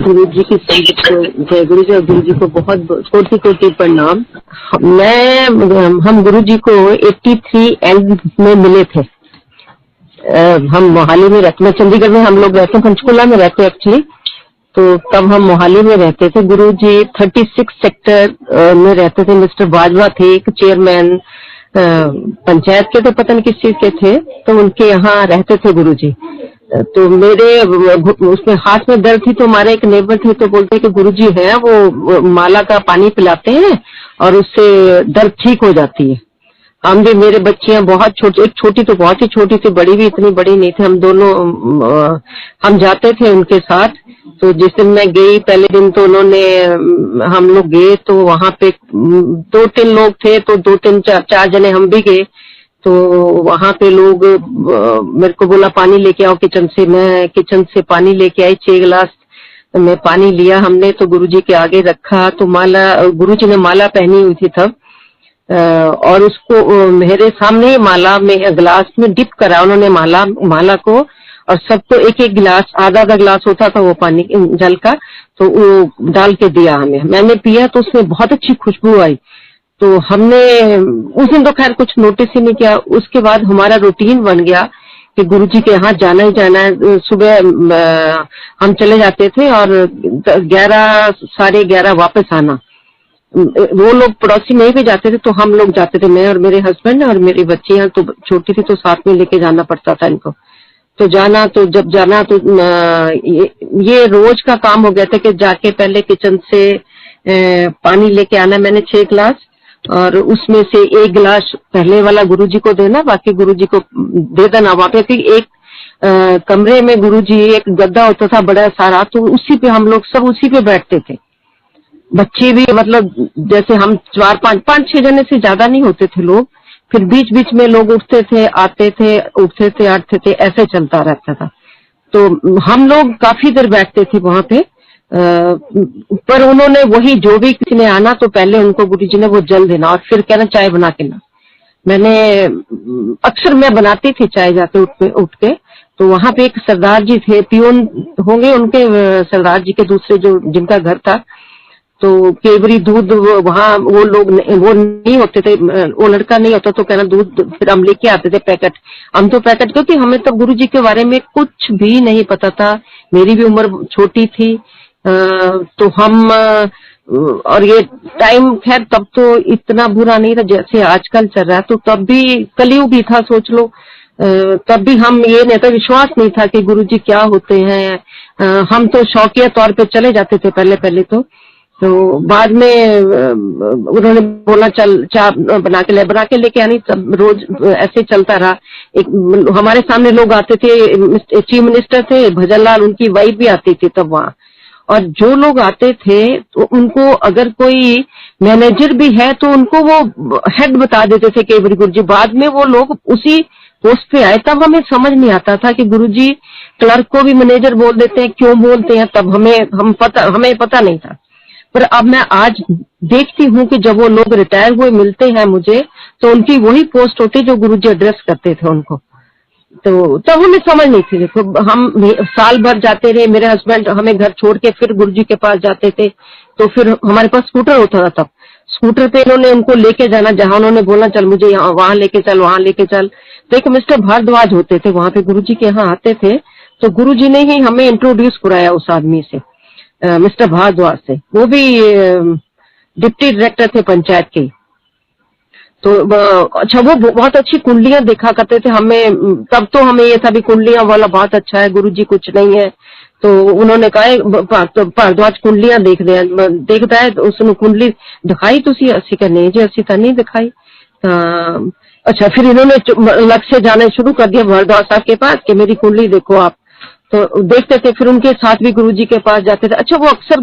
गुरु जी की संगत को जय गुरु जी और गुरु जी को बहुत कोटि कोटि प्रणाम। हम गुरु जी को 83 एंड में मिले थे। हम मोहाली में रहते, मैं चंडीगढ़ में हम लोग रहते हैं, पंचकुला में रहते एक्चुअली। तो तब हम मोहाली में रहते थे। गुरु जी 36 सेक्टर में रहते थे। मिस्टर बाजवा थे एक चेयरमैन पंचायत के, तो पता नहीं किस चीज के थे, तो उनके यहाँ रहते थे गुरु जी। तो मेरे उसमें हाथ में दर्द थी, तो हमारे एक नेबर थे, तो बोलते कि गुरुजी है वो माला का पानी पिलाते हैं और उससे दर्द ठीक हो जाती है। हम भी, मेरे बच्चियां बहुत छोटी, एक छोटी तो बहुत ही छोटी थी, बड़ी भी इतनी बड़ी नहीं थी। हम दोनों हम जाते थे उनके साथ। तो जिस दिन मैं गई पहले दिन, तो उन्होंने, हम लोग गए तो वहां पे 2-3 लोग थे, तो 2-3-4 जने हम भी गए। तो वहां पे लोग मेरे को बोला पानी लेके आओ किचन से। मैं किचन से पानी लेके आई, 6 गिलास में पानी लिया हमने, तो गुरुजी के आगे रखा। तो माला, गुरुजी ने माला पहनी हुई थी तब, और उसको मेरे सामने ही माला में गिलास में डिप करा उन्होंने माला को, और सबको एक एक गिलास, आधा गिलास होता था वो पानी जल का, तो वो डाल के दिया हमें। मैंने पिया तो उसमें बहुत अच्छी खुशबू आई। तो हमने उस दिन तो खैर कुछ नोटिस ही नहीं किया। उसके बाद हमारा रूटीन बन गया कि गुरुजी के यहाँ जाना ही जाना है। सुबह हम चले जाते थे और 11-11:30 वापस आना। वो लोग पड़ोसी नहीं भी जाते थे, तो हम लोग जाते थे, मैं और मेरे हस्बैंड और मेरी बच्चियां तो छोटी थी, तो साथ में लेके जाना पड़ता था इनको। तो जाना, तो जब जाना तो ये रोज का काम हो गया था कि जाके पहले किचन से पानी लेके आना मैंने 6 गिलास, और उसमें से 1 गिलास पहले वाला गुरुजी को देना, बाकी गुरुजी को दे देना। वहां पे एक कमरे में गुरुजी, एक गद्दा होता था बड़ा सारा, तो उसी पे हम लोग सब उसी पे बैठते थे। बच्चे भी, मतलब जैसे हम 4-5-6 जने से ज्यादा नहीं होते थे लोग। फिर बीच बीच में लोग उठते थे, आते थे, उठते थे, आते थे, ऐसे चलता रहता था। तो हम लोग काफी देर बैठते थे वहां पे। पर उन्होंने वही, जो भी किसी ने आना तो पहले उनको गुरुजी ने वो जल देना और फिर कहना चाय बना के ला। मैंने अक्सर मैं बनाती थी चाय जाके उठ के। तो वहां पे एक सरदार जी थे, पियोन होंगे उनके, सरदार जी के दूसरे जो जिनका घर था। तो केवरी दूध वहाँ वो लोग वो नहीं होते थे, वो लड़का नहीं होता, तो कहना दूध फिर हम लेके आते थे पैकेट। हम तो पैकेट, क्योंकि हमें तब गुरुजी के बारे में कुछ भी नहीं पता था, मेरी भी उम्र छोटी थी। तो हम, और ये टाइम खैर तब तो इतना बुरा नहीं था जैसे आजकल चल रहा है, तो तब भी कलयुग भी था, सोच लो। तब भी हम, ये नहीं था, विश्वास नहीं था कि गुरुजी क्या होते हैं। हम तो शौकिया तौर पे चले जाते थे पहले तो बाद में उन्होंने बोला चल चाय बना के लेके आनी। तब रोज ऐसे चलता रहा। एक हमारे सामने लोग आते थे, चीफ मिनिस्टर थे भजनलाल, उनकी वाइफ भी आती थी तब वहाँ। और जो लोग आते थे तो उनको, अगर कोई मैनेजर भी है तो उनको वो हेड बता देते थे कि गुरुजी। बाद में वो लोग उसी पोस्ट पे आए, तब हमें समझ नहीं आता था कि गुरुजी क्लर्क को भी मैनेजर बोल देते हैं, क्यों बोलते हैं। तब हमें पता नहीं था। पर अब मैं आज देखती हूँ कि जब वो लोग रिटायर हुए मिलते हैं मुझे, तो उनकी वही पोस्ट होती जो गुरुजी एड्रेस करते थे उनको। तो तब हमें समझ नहीं थी। देखो, हम साल भर जाते रहे, मेरे हस्बैंड हमें घर छोड़ के फिर गुरुजी के पास जाते थे। तो फिर हमारे पास स्कूटर होता था, तब स्कूटर पे इन्होंने उनको लेके जाना, जहां उन्होंने बोलना चल मुझे यहाँ वहां लेके चल, वहां लेके चल। तो एक मिस्टर भारद्वाज होते थे वहां पे, गुरुजी के यहाँ आते थे। तो गुरुजी ने ही हमें इंट्रोड्यूस कराया उस आदमी से, मिस्टर भारद्वाज से। वो भी डिप्टी डायरेक्टर थे पंचायत के। तो अच्छा, वो बहुत अच्छी कुंडलियां देखा करते थे हमें। तब तो हमें ये था भी कुंडलियां वाला बहुत अच्छा है, गुरुजी कुछ नहीं है। तो उन्होंने कहा भारद्वाज कुंडलियां देखता है, तो उसने कुंडली दिखाई, तो अस्सी का नहीं जी, 80 का नहीं दिखाई। अच्छा, फिर इन्होंने अलग से जाना शुरू कर दिया भारद्वाज साहब के पास कि मेरी कुंडली देखो आप। तो देखते थे, फिर उनके साथ भी गुरुजी के पास जाते थे। अच्छा, वो अक्सर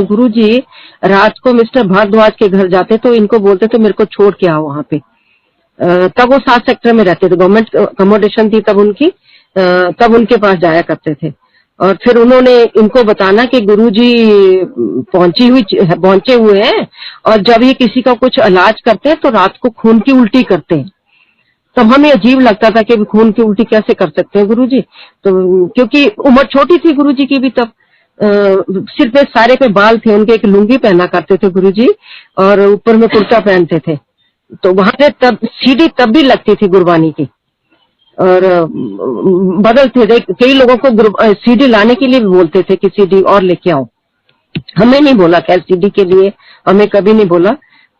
गुरुजी रात को मिस्टर भारद्वाज के घर जाते, तो इनको बोलते थे मेरे को छोड़ के आओ वहां पे। तब वो 7 सेक्टर में रहते थे, गवर्नमेंट अकोमोडेशन थी तब उनकी। तब उनके पास जाया करते थे। और फिर उन्होंने इनको बताना कि गुरुजी पहुंचे हुए हैं, और जब ये किसी का कुछ इलाज करते हैं तो रात को खून की उल्टी करते हैं। तब हमें अजीब लगता था कि खून की उल्टी कैसे कर सकते हैं गुरुजी। तो क्योंकि उम्र छोटी थी गुरुजी की भी तब, सिर पे सारे पे बाल थे उनके, एक लुंगी पहना करते थे गुरुजी और ऊपर में कुर्ता पहनते थे। तो वहां पे तब सीडी तब भी लगती थी गुरबानी की, और बदलते थे। कई लोगों को सीडी लाने के लिए भी बोलते थे कि सीडी और लेके आओ। हमें नहीं बोला खैर सीडी के लिए, हमें कभी नहीं बोला।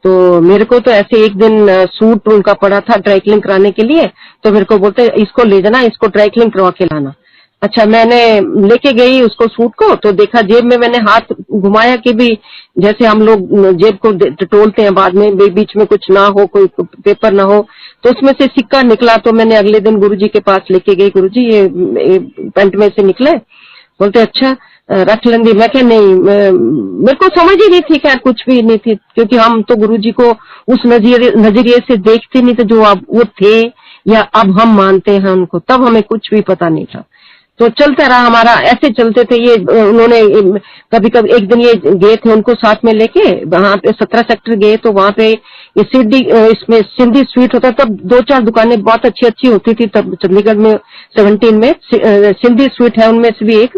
तो मेरे को तो ऐसे एक दिन सूट उनका पड़ा था ड्राई क्लीन कराने के लिए, तो मेरे को बोलते इसको ले जाना, इसको ड्राई क्लीन करवा के लाना। अच्छा, मैंने लेके गई उसको सूट को, तो देखा जेब में, मैंने हाथ घुमाया कि भी जैसे हम लोग जेब को टटोलते हैं बाद में, बीच में कुछ ना हो, कोई पेपर ना हो, तो उसमें से सिक्का निकला। तो मैंने अगले दिन गुरुजी के पास लेके गई, गुरुजी ये पैंट में से निकले। बोलते अच्छा रख लेंगे। मैं क्या, नहीं, मेरे को समझ ही नहीं थी, खैर कुछ भी नहीं थी, क्योंकि हम तो गुरुजी को उस नजरिए से देखते नहीं थे जो अब वो थे या अब हम मानते हैं उनको, तब हमें कुछ भी पता नहीं था। तो चलता रहा हमारा, ऐसे चलते थे। ये उन्होंने कभी कभी एक दिन ये गए थे उनको साथ में लेके, वहां पे 17 सेक्टर गए, तो वहां पे ये इसमें सिंधी स्वीट होता, तब 2-4 दुकानें बहुत अच्छी अच्छी होती थी तब चंडीगढ़ में 17 में सिंधी स्वीट है उनमें से भी एक।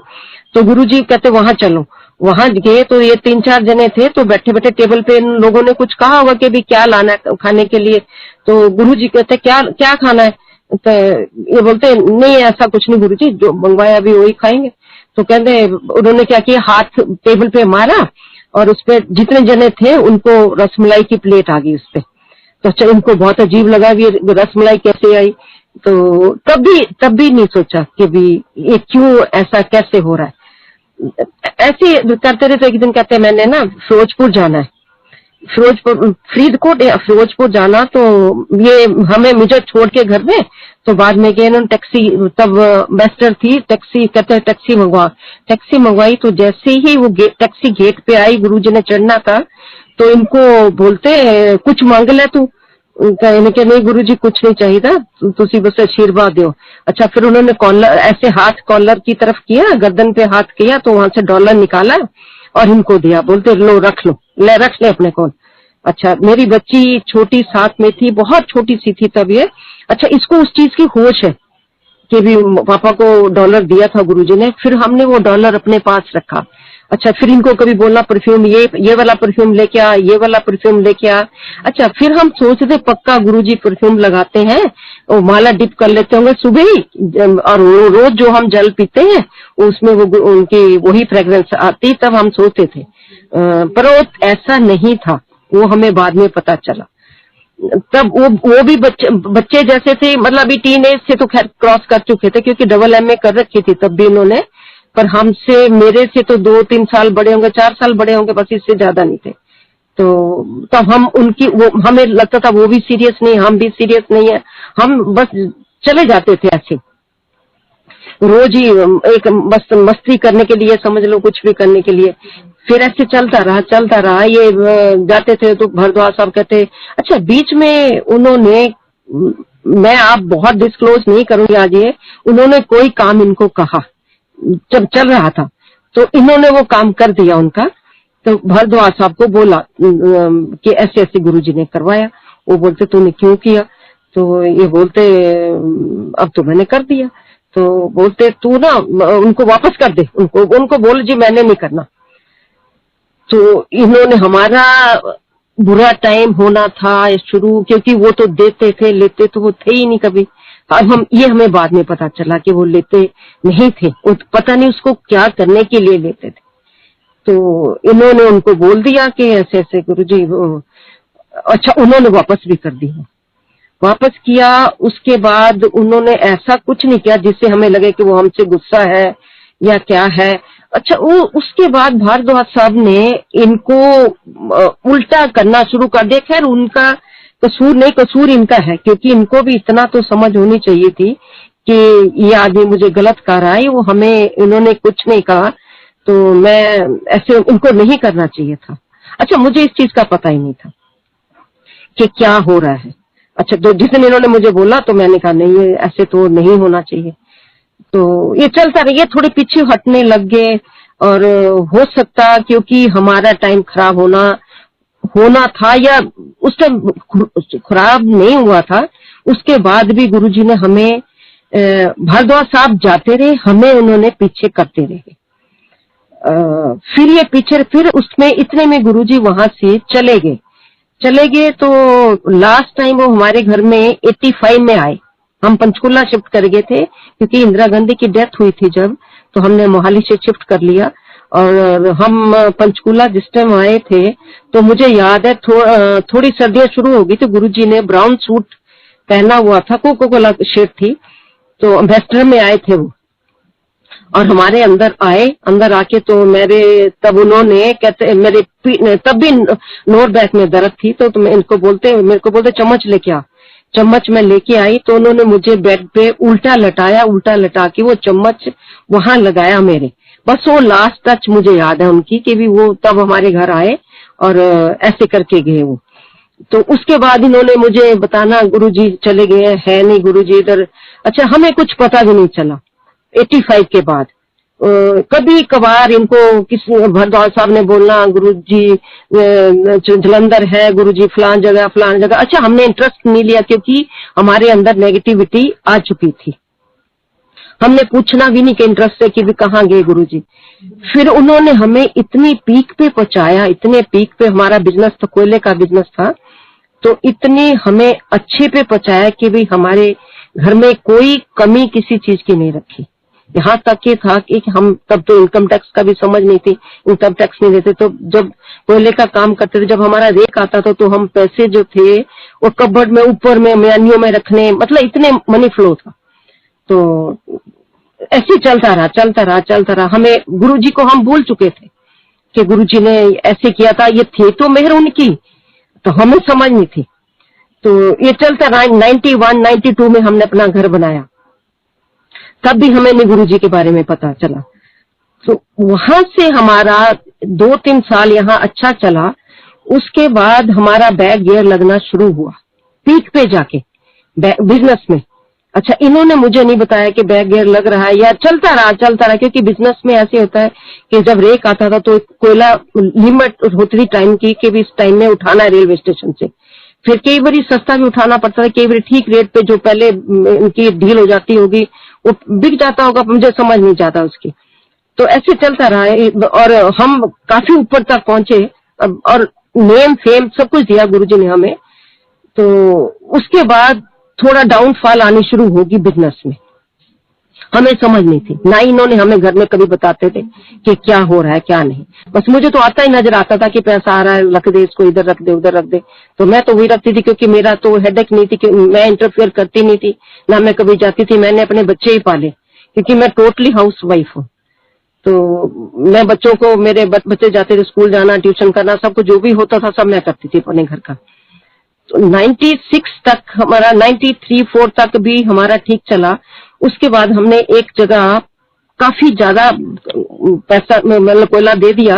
तो गुरुजी कहते वहां चलो, वहां गए तो ये 3-4 जने थे, तो बैठे बैठे टेबल पे इन लोगों ने कुछ कहा होगा कि भी क्या लाना है खाने के लिए। तो गुरुजी कहते क्या क्या खाना है, तो ये बोलते नहीं ऐसा कुछ नहीं गुरुजी, जो मंगवाया अभी वही खाएंगे। तो कहते उन्होंने क्या किया, हाथ टेबल पे मारा और उसपे जितने जने थे उनको रसमलाई की प्लेट आ गई उसपे। तो अच्छा, इनको बहुत अजीब लगा भी रसमलाई कैसे आई। तो तब भी नहीं सोचा कि भी ये क्यों ऐसा कैसे हो रहा है। ऐसे करते रहे। तो एक दिन कहते हैं मैंने ना फिरोजपुर जाना है, फरीदकोट या फिरोजपुर जाना, तो ये हमें मुझे छोड़ के घर में। तो बाद में गए इन्होंने टैक्सी, तब बेस्टर थी टैक्सी, कहते हैं टैक्सी मंगवाई। तो जैसे ही वो टैक्सी गेट पे आई, गुरुजी ने चढ़ना था, तो इनको बोलते कुछ मांग ले तू। इनके नहीं गुरुजी कुछ नहीं चाहिए था, तुसी बस आशीर्वाद दो। अच्छा, फिर उन्होंने कॉलर ऐसे हाथ कॉलर की तरफ किया, गर्दन पे हाथ किया, तो वहां से डॉलर निकाला और इनको दिया। बोलते लो रख लो, रख ले अपने कौन। अच्छा, मेरी बच्ची छोटी साथ में थी, बहुत छोटी सी थी तब ये। अच्छा, इसको उस चीज की होश है कि भी पापा को डॉलर दिया था गुरुजी ने, फिर हमने वो डॉलर अपने पास रखा। अच्छा, फिर इनको कभी बोलना परफ्यूम, ये वाला परफ्यूम लेके आ, ये वाला परफ्यूम लेके आ। अच्छा, फिर हम सोचते पक्का गुरुजी परफ्यूम लगाते हैं, वो माला डिप कर लेते होंगे सुबह ही, और रोज जो हम जल पीते हैं उसमें वो उनकी वही फ्रेग्रेंस आती, तब हम सोचते थे। पर वो ऐसा नहीं था, वो हमें बाद में पता चला। तब वो भी बच्चे जैसे थे, मतलब अभी टीन एज से तो खैर क्रॉस कर चुके थे, क्योंकि डबल MA कर रखी थी तब भी इन्होंने। पर हमसे, मेरे से तो 2-3 साल बड़े होंगे, 4 साल बड़े होंगे, बस इससे ज्यादा नहीं थे। तो तब हम उनकी, वो हमें लगता था वो भी सीरियस नहीं, हम भी सीरियस नहीं है, हम बस चले जाते थे ऐसे रोज ही, एक बस मस्ती करने के लिए समझ लो, कुछ भी करने के लिए। फिर ऐसे चलता रहा। ये जाते थे तो भरद्वाज साहब कहते, अच्छा बीच में उन्होंने, मैं आप बहुत डिस्क्लोज नहीं करूंगी आज, ये उन्होंने कोई काम इनको कहा जब चल रहा था, तो इन्होंने वो काम कर दिया उनका। तो भरद्वाज साहब को बोला कि ऐसे ऐसे गुरुजी ने करवाया। वो बोलते तूने क्यों किया? तो ये बोलते अब तो मैंने कर दिया। तो बोलते तू ना उनको वापस कर दे, उनको बोल जी मैंने नहीं करना। तो इन्होंने, हमारा बुरा टाइम होना था शुरू, क्योंकि वो तो देते थे, लेते तो वो थे ही नहीं कभी। अब ये हमें बाद में पता चला कि वो लेते नहीं थे, पता नहीं उसको क्या करने के लिए लेते थे। तो इन्होंने उनको बोल दिया कि ऐसे ऐसे गुरुजी। अच्छा, उन्होंने वापस भी कर दी, वापस किया। उसके बाद उन्होंने ऐसा कुछ नहीं किया जिससे हमें लगे कि वो हमसे गुस्सा है या क्या है। अच्छा, वो उसके बाद भारद्वाज साहब ने इनको उल्टा करना शुरू कर दिया। खैर उनका कसूर नहीं, कसूर इनका है, क्योंकि इनको भी इतना तो समझ होनी चाहिए थी कि ये आदमी मुझे गलत कह रहा है, वो हमें, इन्होंने कुछ नहीं कहा, तो मैं ऐसे इनको नहीं करना चाहिए था। अच्छा, मुझे इस चीज का पता ही नहीं था कि क्या हो रहा है। अच्छा, तो जिस दिन इन्होंने मुझे बोला तो मैंने कहा नहीं, ये ऐसे तो नहीं होना चाहिए। तो ये चलता रहा, ये थोड़े पीछे हटने लग गए। और हो सकता क्योंकि हमारा टाइम खराब होना था, या उस टाइम खराब नहीं हुआ था, उसके बाद भी गुरुजी ने हमें, भारद्वाज साहब जाते रहे, हमें उन्होंने पीछे करते रहे। फिर ये पीछे, फिर उसमें इतने में गुरुजी वहां से चले गए। तो लास्ट टाइम वो हमारे घर में 85 में आए। हम पंचकुला शिफ्ट कर गए थे क्योंकि इंदिरा गांधी की डेथ हुई थी जब, तो हमने मोहाली से शिफ्ट कर लिया। और हम पंचकुला जिस टाइम आए थे तो मुझे याद है थोड़ी सर्दियां शुरू हो गई थी। गुरुजी ने ब्राउन सूट पहना हुआ था, कोको कोला शेड थी, तो एम्बेसडर में आए थे वो। और हमारे अंदर आके तो तब उन्होंने कहते मेरे तब भी नोट बैक में दर्द थी, तो मेरे को बोलते चम्मच लेके आ। चम्मच में लेके आई तो उन्होंने मुझे बेड पे उल्टा लटा के वो चम्मच वहां लगाया मेरे। बस वो लास्ट टच मुझे याद है उनकी, कि भी वो तब हमारे घर आए और ऐसे करके गए वो। तो उसके बाद इन्होंने मुझे बताना गुरुजी चले गए है नहीं गुरुजी इधर। अच्छा, हमें कुछ पता भी नहीं चला 85 के बाद। कभी कभार इनको किसी भरद्वाज साहब ने बोलना गुरुजी जलंधर है, गुरुजी फलान जगह। अच्छा, हमने इंटरेस्ट नहीं लिया क्योंकि हमारे अंदर नेगेटिविटी आ चुकी थी। हमने पूछना भी नहीं कि इंटरेस्ट है कि भी कहाँ गए गुरुजी। फिर उन्होंने हमें इतनी पीक पे पहुंचाया, इतने पीक पे, हमारा बिजनेस तो कोयले का बिजनेस था, तो इतने हमें अच्छे पे पहुंचाया कि भी हमारे घर में कोई कमी किसी चीज की नहीं रखी। यहाँ तक ये था कि हम तब तो इनकम टैक्स का भी समझ नहीं थी, इनकम टैक्स नहीं देते। तो जब कोयले का काम करते थे, जब हमारा रेक आता था तो हम पैसे जो थे वो कबर्ड में ऊपर में म्यानियों में रखने, मतलब इतने मनी फ्लो था। तो ऐसे चलता रहा। हमें गुरुजी को हम भूल चुके थे कि गुरुजी ने ऐसे किया था, ये थे तो मेहर उनकी, तो हमें समझ नहीं थी। तो ये चलता रहा। 91, 92 में हमने अपना घर बनाया, तब भी हमें नहीं गुरुजी के बारे में पता चला। तो वहां से हमारा 2-3 साल यहाँ अच्छा चला। उसके बाद हमारा बैक गियर लगना शुरू हुआ पीक पे जाके बिजनेस में। अच्छा, इन्होंने मुझे नहीं बताया कि बैक गियर लग रहा है, या चलता रहा क्योंकि बिजनेस में ऐसे होता है कि जब रेक आता था तो कोयला लिमिट होती थी टाइम की कि इस टाइम में उठाना है रेलवे स्टेशन से। फिर कई बार सस्ता भी उठाना पड़ता था, कई बार ठीक रेट पे जो पहले उनकी डील हो जाती होगी वो बिक जाता होगा, मुझे समझ नहीं जाता उसकी। तो ऐसे चलता रहा और हम काफी ऊपर तक पहुंचे और नेम फेम सब कुछ दिया गुरुजी ने हमें। तो उसके बाद थोड़ा डाउनफॉल आनी शुरू होगी बिजनेस में, हमें समझ नहीं थी। ना इन्होंने हमें घर में कभी बताते थे कि क्या हो रहा है क्या नहीं। बस मुझे तो आता ही नजर आता था कि पैसा आ रहा है, रख दे इसको, इधर रख दे उधर रख दे। तो मैं तो वही रखती थी क्योंकि मेरा तो हेडेक नहीं थी कि मैं इंटरफेयर करती नहीं थी, ना मैं कभी जाती थी। मैंने अपने बच्चे ही पाले क्योंकि मैं टोटली हाउस वाइफ हूँ। तो मैं बच्चों को, मेरे बच्चे जाते थे स्कूल जाना, ट्यूशन करना, सब कुछ जो भी होता था सब मैं करती थी अपने घर का। तो 96 तक हमारा, 93-4 तक भी हमारा ठीक चला। उसके बाद हमने एक जगह काफी ज्यादा पैसा मतलब कोयला दे दिया,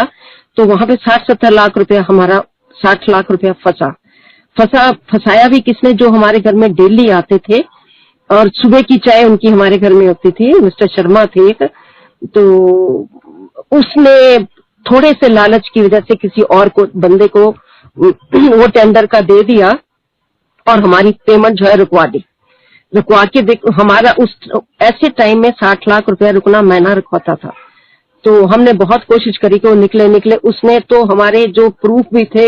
तो वहां पे 60-70 लाख रुपया हमारा, 60 लाख रुपया फंसाया भी किसने, जो हमारे घर में डेली आते थे और सुबह की चाय उनकी हमारे घर में होती थी, मिस्टर शर्मा थे एक। तो उसने थोड़े से लालच की वजह से किसी और को, बंदे को वो टेंडर का दे दिया और हमारी पेमेंट जो है रुकवा के देख। हमारा उस ऐसे टाइम में 60 लाख रुपया रुकना महीना रुकवाता था। तो हमने बहुत कोशिश करी कि वो निकले। उसने तो हमारे जो प्रूफ भी थे,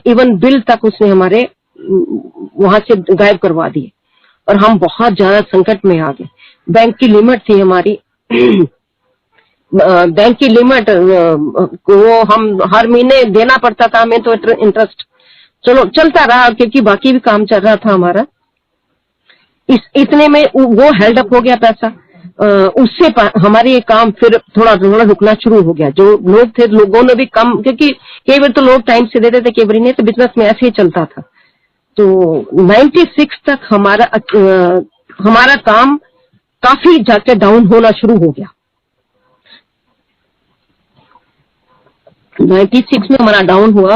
इवन बिल तक उसने हमारे वहां से गायब करवा दिए और हम बहुत ज्यादा संकट में आ गए। बैंक की लिमिट थी हमारी बैंक की लिमिट वो हम हर महीने देना पड़ता था हमें, तो इंटरेस्ट चलो चलता रहा क्योंकि बाकी भी काम चल रहा था हमारा। इतने में वो हेल्ड अप हो गया पैसा। उससे हमारे ये काम फिर थोड़ा रुकना शुरू हो गया। जो लोग थे, लोगों ने भी कम, क्योंकि कई बार तो लोग टाइम से देते थे, कई बार नहीं, तो बिजनेस में ऐसे ही चलता था। तो 96 तक हमारा काम काफी जाके डाउन होना शुरू हो गया। 96 में हमारा डाउन हुआ।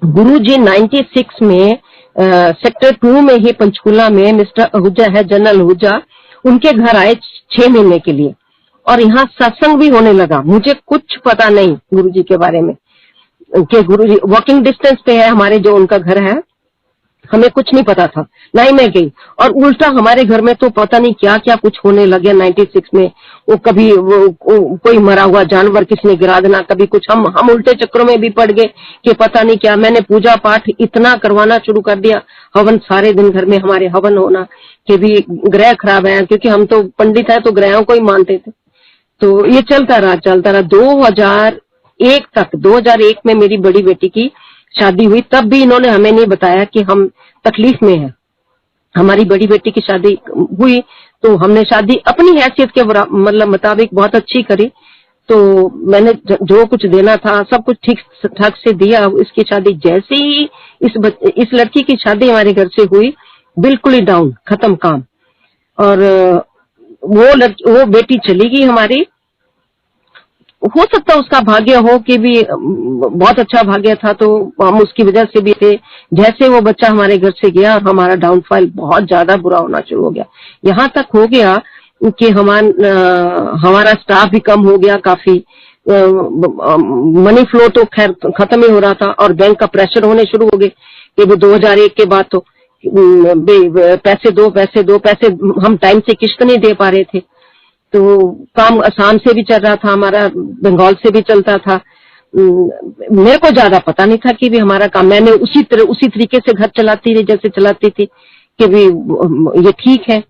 गुरुजी 96 में सेक्टर 2 में ही पंचकुला में मिस्टर आहूजा है, जनरल आहूजा, उनके घर आए 6 महीने के लिए और यहाँ सत्संग भी होने लगा। मुझे कुछ पता नहीं गुरुजी के बारे में कि गुरुजी वॉकिंग डिस्टेंस पे है हमारे जो उनका घर है। हमें कुछ नहीं पता था, ना ही मैं गई। और उल्टा हमारे घर में तो पता नहीं क्या क्या कुछ होने लगे 96 में। वो कभी कोई मरा हुआ जानवर किसी ने गिरा देना, कभी कुछ, हम उल्टे चक्रों में भी पड़ गए कि पता नहीं क्या। मैंने पूजा पाठ इतना करवाना शुरू कर दिया, हवन सारे दिन घर में हमारे हवन होना कि भी ग्रह खराब है, क्योंकि हम तो पंडित है तो ग्रहों को ही मानते थे। तो ये चलता रहा 2001 तक। 2001 में मेरी बड़ी बेटी की शादी हुई, तब भी इन्होंने हमें नहीं बताया कि हम तकलीफ में हैं। हमारी बड़ी बेटी की शादी हुई तो हमने शादी अपनी हैसियत के मतलब मुताबिक बहुत अच्छी करी। तो मैंने जो कुछ देना था सब कुछ ठीक ठाक से दिया। इसकी शादी जैसे ही इस लड़की की शादी हमारे घर से हुई, बिल्कुल ही डाउन, खत्म काम। और वो बेटी चली गई हमारी। हो सकता है उसका भाग्य हो कि भी बहुत अच्छा भाग्य था, तो हम उसकी वजह से भी थे। जैसे वो बच्चा हमारे घर से गया और हमारा डाउनफॉल बहुत ज्यादा बुरा होना शुरू हो गया। यहाँ तक हो गया कि हमारा स्टाफ भी कम हो गया काफी। मनी फ्लो तो खैर खत्म ही हो रहा था, और बैंक का प्रेशर होने शुरू हो गए कि वो 2001 के बाद तो पैसे दो पैसे दो पैसे, हम टाइम से किस्त नहीं दे पा रहे थे। तो काम असम से भी चल रहा था हमारा, बंगाल से भी चलता था। मेरे को ज्यादा पता नहीं था कि भी हमारा काम, मैंने उसी तरीके से घर चलाती रही जैसे चलाती थी कि भी ये ठीक है।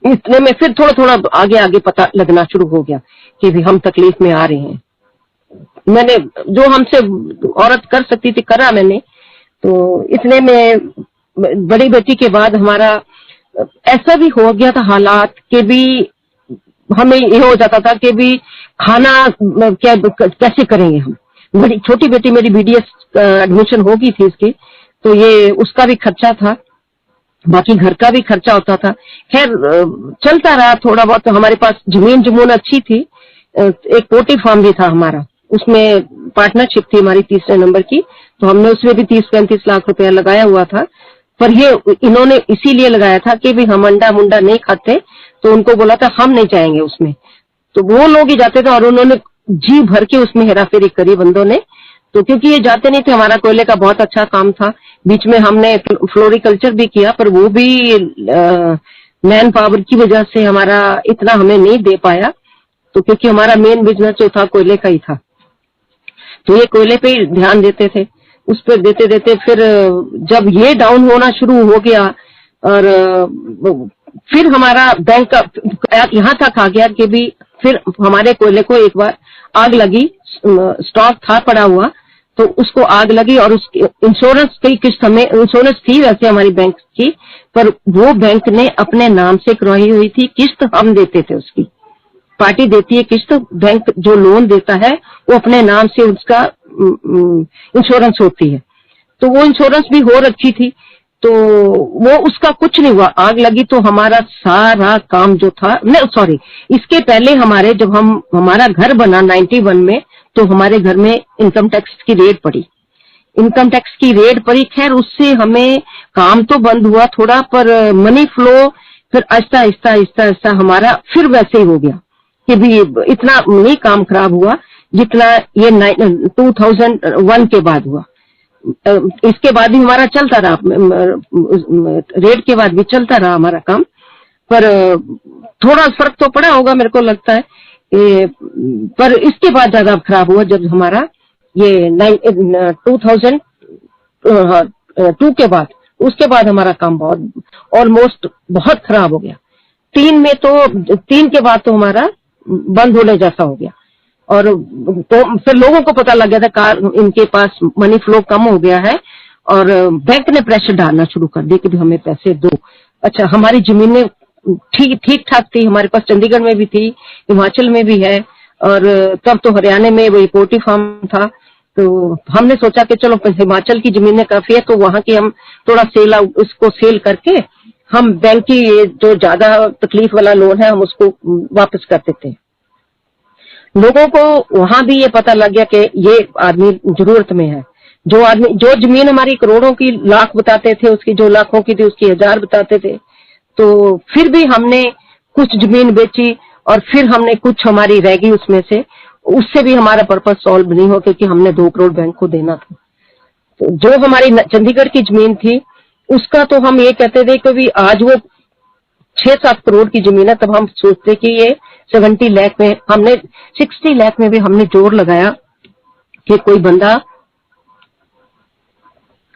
इतने में फिर थोड़ा थोड़ा आगे आगे पता लगना शुरू हो गया कि भी हम तकलीफ में आ रहे हैं। मैंने जो हमसे औरत कर सकती थी करा मैंने। तो इतने में बड़ी बेटी के बाद हमारा ऐसा भी हो गया था हालात के भी हमें ये हो जाता था कि भी खाना क्या कैसे करेंगे हम। बड़ी छोटी बेटी मेरी BDS एडमिशन हो गई थी इसकी, तो ये उसका भी खर्चा था, बाकी घर का भी खर्चा होता था। खैर चलता रहा थोड़ा बहुत। तो हमारे पास जमीन अच्छी थी, एक पोल्ट्री फार्म भी था हमारा, उसमें पार्टनरशिप थी हमारी 3रे नंबर की। तो हमने उसमें भी 30-35 लाख रुपया लगाया हुआ था। पर ये इन्होंने इसीलिए लगाया था कि भी हम अंडा मुंडा नहीं खाते, तो उनको बोला था हम नहीं जाएंगे उसमें, तो वो लोग ही जाते थे। और उन्होंने जी भर के उसमें हेराफेरी करी बंदों ने। तो क्योंकि ये जाते नहीं थे, हमारा कोयले का बहुत अच्छा काम था। बीच में हमने फ्लोरिकल्चर भी किया, पर वो भी मैन पावर की वजह से हमारा इतना हमें नहीं दे पाया। तो क्योंकि हमारा मेन बिजनेस जो था कोयले का ही था, तो ये कोयले पे ही ध्यान देते थे। उस पर देते देते फिर जब ये डाउन होना शुरू हो गया, और फिर हमारा बैंक का यहाँ तक आ गया कि भी फिर हमारे कोयले को एक बार आग लगी। स्टॉक था पड़ा हुआ, तो उसको आग लगी, और उसकी इंश्योरेंस की किस्त, हमें इंश्योरेंस थी वैसे हमारी बैंक की, पर वो बैंक ने अपने नाम से करवाई हुई थी, किस्त हम देते थे उसकी। पार्टी देती है किस्त, बैंक जो लोन देता है वो अपने नाम से उसका इंश्योरेंस होती है। तो वो इंश्योरेंस भी हो रखी थी, तो वो उसका कुछ नहीं हुआ। आग लगी तो हमारा सारा काम जो था, नहीं सॉरी, इसके पहले हमारे जब हमारा घर बना 91 में, तो हमारे घर में इनकम टैक्स की रेड पड़ी। इनकम टैक्स की रेड पड़ी, खैर उससे हमें काम तो बंद हुआ थोड़ा, पर मनी फ्लो फिर आहिस्ता आहिस्ता आहिस्ता आहिस्ता हमारा फिर वैसे ही हो गया कि भी इतना नहीं काम खराब हुआ जितना ये 2001 के बाद हुआ। इसके बाद भी हमारा चलता रहा, रेड के बाद भी चलता रहा हमारा काम, पर थोड़ा फर्क तो पड़ा होगा मेरे को लगता है। पर इसके बाद ज्यादा खराब हुआ जब हमारा ये 2002 के बाद, उसके बाद हमारा काम बहुत ऑलमोस्ट बहुत खराब हो गया। 3 के बाद तो हमारा बंद होने जैसा हो गया। और तो फिर लोगों को पता लग गया था इनके पास मनी फ्लो कम हो गया है, और बैंक ने प्रेशर डालना शुरू कर दिया कि भी हमें पैसे दो। अच्छा, हमारी जमीनें ठीक ठाक थी, हमारे पास चंडीगढ़ में भी थी, हिमाचल में भी है, और तब तो हरियाणा में वही पोल्ट्री फार्म था। तो हमने सोचा कि चलो हिमाचल की जमीनें काफी है, तो वहां की हम थोड़ा उसको सेल करके हम बैंक की जो ज्यादा तकलीफ वाला लोन है हम उसको वापस कर देते हैं। लोगों को वहां भी ये पता लग गया कि ये आदमी जरूरत में है। जो जमीन हमारी करोड़ों की, लाख बताते थे उसकी, जो लाखों की थी उसकी 1000 बताते थे। तो फिर भी हमने कुछ जमीन बेची, और फिर हमने कुछ हमारी रह गई उसमें से, उससे भी हमारा पर्पस सॉल्व नहीं हो, क्योंकि हमने 2 करोड़ बैंक को देना था। तो जो हमारी चंडीगढ़ की जमीन थी उसका तो हम ये कहते थे कि भी आज वो 6-7 करोड़ की जमीन है, तब हम सोचते कि ये 70 लाख में, हमने 60 लाख में भी हमने जोर लगाया कि कोई बंदा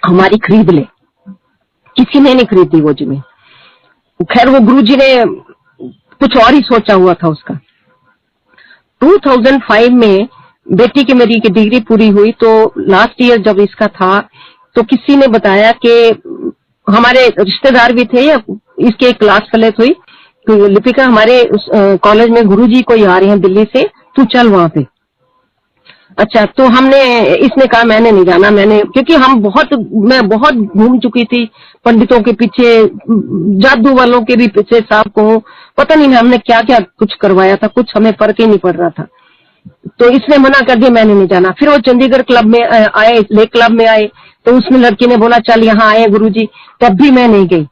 हमारी खरीद ले। किसी ने नहीं खरीदी वो जमीन। खैर वो गुरुजी ने कुछ और ही सोचा हुआ था उसका। 2005 में बेटी की मेरी की डिग्री पूरी हुई, तो लास्ट ईयर जब इसका था तो किसी ने बताया कि हमारे रिश्तेदार भी थे, इसके एक क्लास फेलो हुई तो लिपिका हमारे कॉलेज में गुरुजी कोई आ रहे हैं दिल्ली से, तू चल वहां पे। अच्छा, तो इसने कहा मैंने नहीं जाना, क्योंकि मैं बहुत घूम चुकी थी पंडितों के पीछे, जादू वालों के भी पीछे, साहब को पता नहीं हमने क्या क्या कुछ करवाया था, कुछ हमें फर्क ही नहीं पड़ रहा था। तो इसने मना कर दिया, मैंने नहीं जाना। फिर वो चंडीगढ़ क्लब में आए, लेक क्लब में आए, तो उसमें लड़की ने बोला चल यहाँ आए गुरुजी, तब भी मैं नहीं गई।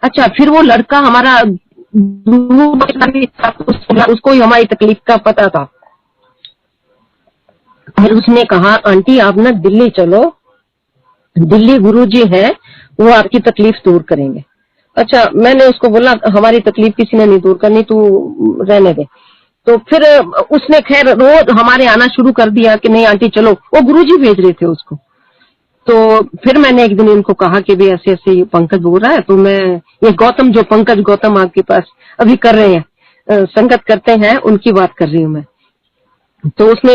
अच्छा, फिर वो लड़का हमारा उसको ही हमारी तकलीफ का पता था, और उसने कहा आंटी आप ना दिल्ली चलो, दिल्ली गुरुजी है, वो आपकी तकलीफ दूर करेंगे। अच्छा, मैंने उसको बोला हमारी तकलीफ किसी ने नहीं दूर करनी, तू रहने दे। तो फिर उसने खैर रोज हमारे आना शुरू कर दिया कि नहीं आंटी चलो, वो गुरुजी भेज रहे थे उसको। तो फिर मैंने एक दिन इनको कहा कि भी ऐसे ऐसे पंकज बोल रहा है, तो मैं ये पंकज गौतम आपके पास अभी कर रहे हैं, संगत करते हैं, उनकी बात कर रही हूँ मैं। तो उसने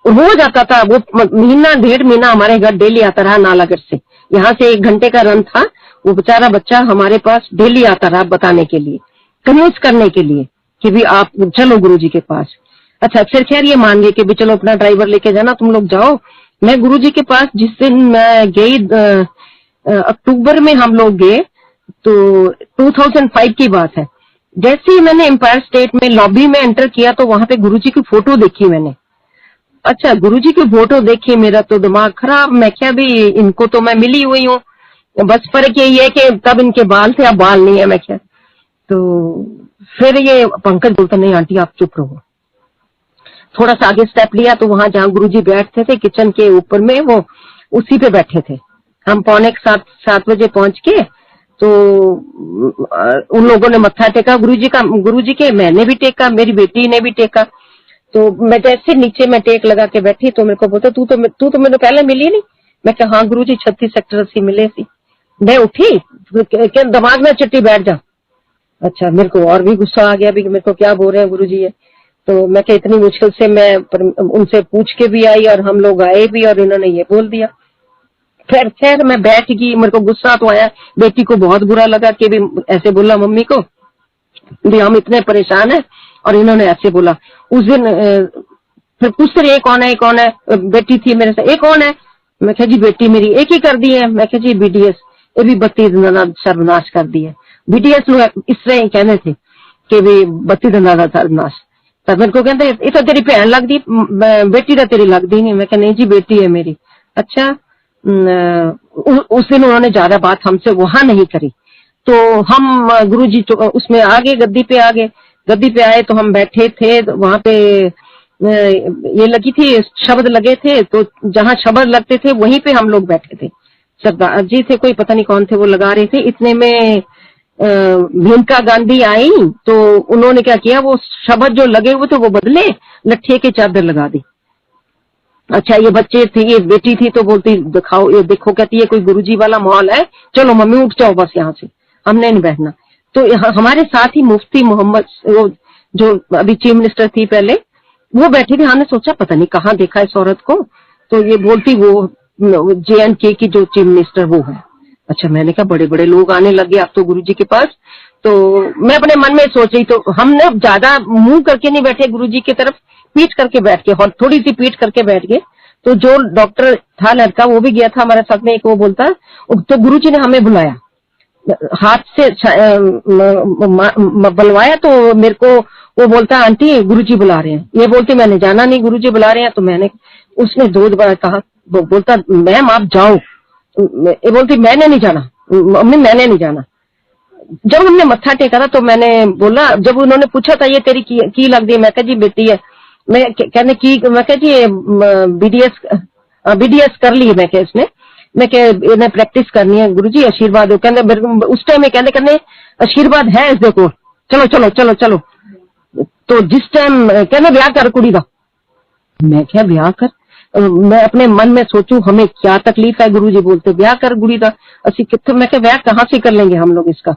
हो जाता था, वो महीना 1.5 महीना हमारे घर डेली आता रहा नालागढ़ से, यहाँ से 1 घंटे का रन था। वो बेचारा बच्चा हमारे पास डेली आता रहा बताने के लिए, कन्विंस करने के लिए कि भी आप चलो गुरुजी के पास। अच्छा, फिर खैर ये मान गए कि भी चलो अपना ड्राइवर लेके जाना, तुम लोग जाओ। मैं गुरुजी के पास जिस दिन मैं गई, अक्टूबर में हम लोग गए, तो 2005 की बात है। जैसे ही मैंने एम्पायर स्टेट में लॉबी में एंटर किया तो वहां पे गुरुजी की फोटो देखी मैंने। अच्छा, गुरुजी की फोटो देखी, मेरा तो दिमाग खराब। मैं क्या भी इनको तो मैं मिली हुई हूँ, बस फर्क यही है कि तब इनके बाल थे, अब बाल नहीं है। मैं क्या, तो फिर ये पंकज बोलता नहीं आंटी आप चुप रहो। थोड़ा सा आगे स्टेप लिया तो वहां जहाँ गुरुजी बैठते थे किचन के ऊपर में, वो उसी पे बैठे थे। हम 6:45-7 बजे पहुंच के, तो उन लोगों ने मत्था टेका गुरुजी के, मैंने भी टेका, मेरी बेटी ने भी टेका। तो मैं जैसे नीचे में टेक लगा के बैठी तो मेरे को बोलता तू तो मेरे पहले मिली नहीं। मैं कहा हाँ गुरुजी 36 सेक्टर 80 मिले सी। मैं उठी, दिमाग में चिट्ठी बैठ जा। अच्छा, मेरे को और भी गुस्सा आ गया भी मेरे को क्या बोल रहे हैं गुरुजी ये। तो मैं क्या इतनी मुश्किल से मैं उनसे पूछ के भी आई और हम लोग आए भी, और इन्होंने ये बोल दिया। खैर मैं बैठ गई। मेरे को गुस्सा तो आया, बेटी को बहुत बुरा लगा कि भी ऐसे बोला मम्मी को, भी हम इतने परेशान हैं और इन्होंने ऐसे बोला। उस दिन फिर पूछते रहे कौन है, बेटी थी मेरे से, एक कौन है। मैं कहा जी बेटी मेरी एक ही कर दी है। मैं कहा जी बीडीएस, ये भी 32 सर्वनाश कर दी है। बीडीएस लोग इस तरह ही कहने थे कि भी 32 सर्वनाश। तब मेरे को कहते ये तो तेरी भैन लगती, बेटी तो तेरी लगती नहीं। मैं कहा नहीं जी बेटी है मेरी। अच्छा, उस दिन उन्होंने ज्यादा बात हमसे वहां नहीं करी। तो हम गुरुजी उसमें आगे गद्दी पे आए तो हम बैठे थे। वहां पे ये लगी थी, शब्द लगे थे, तो जहां शब्द लगते थे वहीं पे हम लोग बैठे थे। सरदार जी थे, कोई पता नहीं कौन थे, वो लगा रहे थे। इतने में मेनका गांधी आई, तो उन्होंने क्या किया, वो शब्द जो लगे हुए थे वो बदले, लट्ठे की चादर लगा दी। अच्छा, ये बच्चे थे, ये बेटी थी, तो बोलती दिखाओ, ये देखो, कहती है कोई गुरुजी वाला माहौल है, चलो मम्मी उठ जाओ बस यहाँ से, हमने नहीं बैठना। तो हमारे साथ ही मुफ्ती मोहम्मद, वो जो अभी चीफ मिनिस्टर थी पहले, वो बैठी थी। हमने सोचा पता नहीं कहाँ देखा इस औरत को, तो ये बोलती वो JNK की जो चीफ मिनिस्टर वो है। अच्छा, मैंने कहा बड़े बड़े लोग आने लगे अब तो गुरुजी के पास। तो मैं अपने मन में सोच रही, तो हमने ज्यादा मुंह करके नहीं बैठे गुरुजी की तरफ, पीठ करके बैठ के, और थोड़ी सी पीठ करके बैठ गए। तो जो डॉक्टर था लड़का, वो भी गया था हमारे साथ में, एक वो बोलता, तो गुरुजी ने हमें बुलाया, हाथ से बुलवाया। तो मेरे को वो बोलता आंटी गुरुजी बुला रहे हैं। ये बोलती मैंने जाना नहीं, गुरुजी बुला रहे हैं। तो मैंने, उसने 2 बार कहा, बोलता मैम आप जाओ। ये बोलती मैंने नहीं जाना मम्मी, मैंने नहीं जाना। जब हमने मत्था टेका था तो मैंने बोला, जब उन्होंने पूछा था ये तेरी की लगती है, मैं कहा जी बेटी है। मैं कहने की, मैं कहा जी BDS कर ली है, मैं क्या इसने। मैं कह इन्हें प्रैक्टिस करनी है गुरुजी आशीर्वाद हो कहते उस टाइम में कहते करने आशीर्वाद है इस देखो चलो चलो चलो चलो। तो जिस टाइम कहने ब्याह कर कुड़ी का, मैं क्या ब्याह कर, मैं अपने मन में सोचूं हमें क्या तकलीफ है, गुरुजी बोलते ब्याह कर गुड़ी का असि कितने, मैं क्या ब्याह कहाँ से कर लेंगे हम लोग इसका।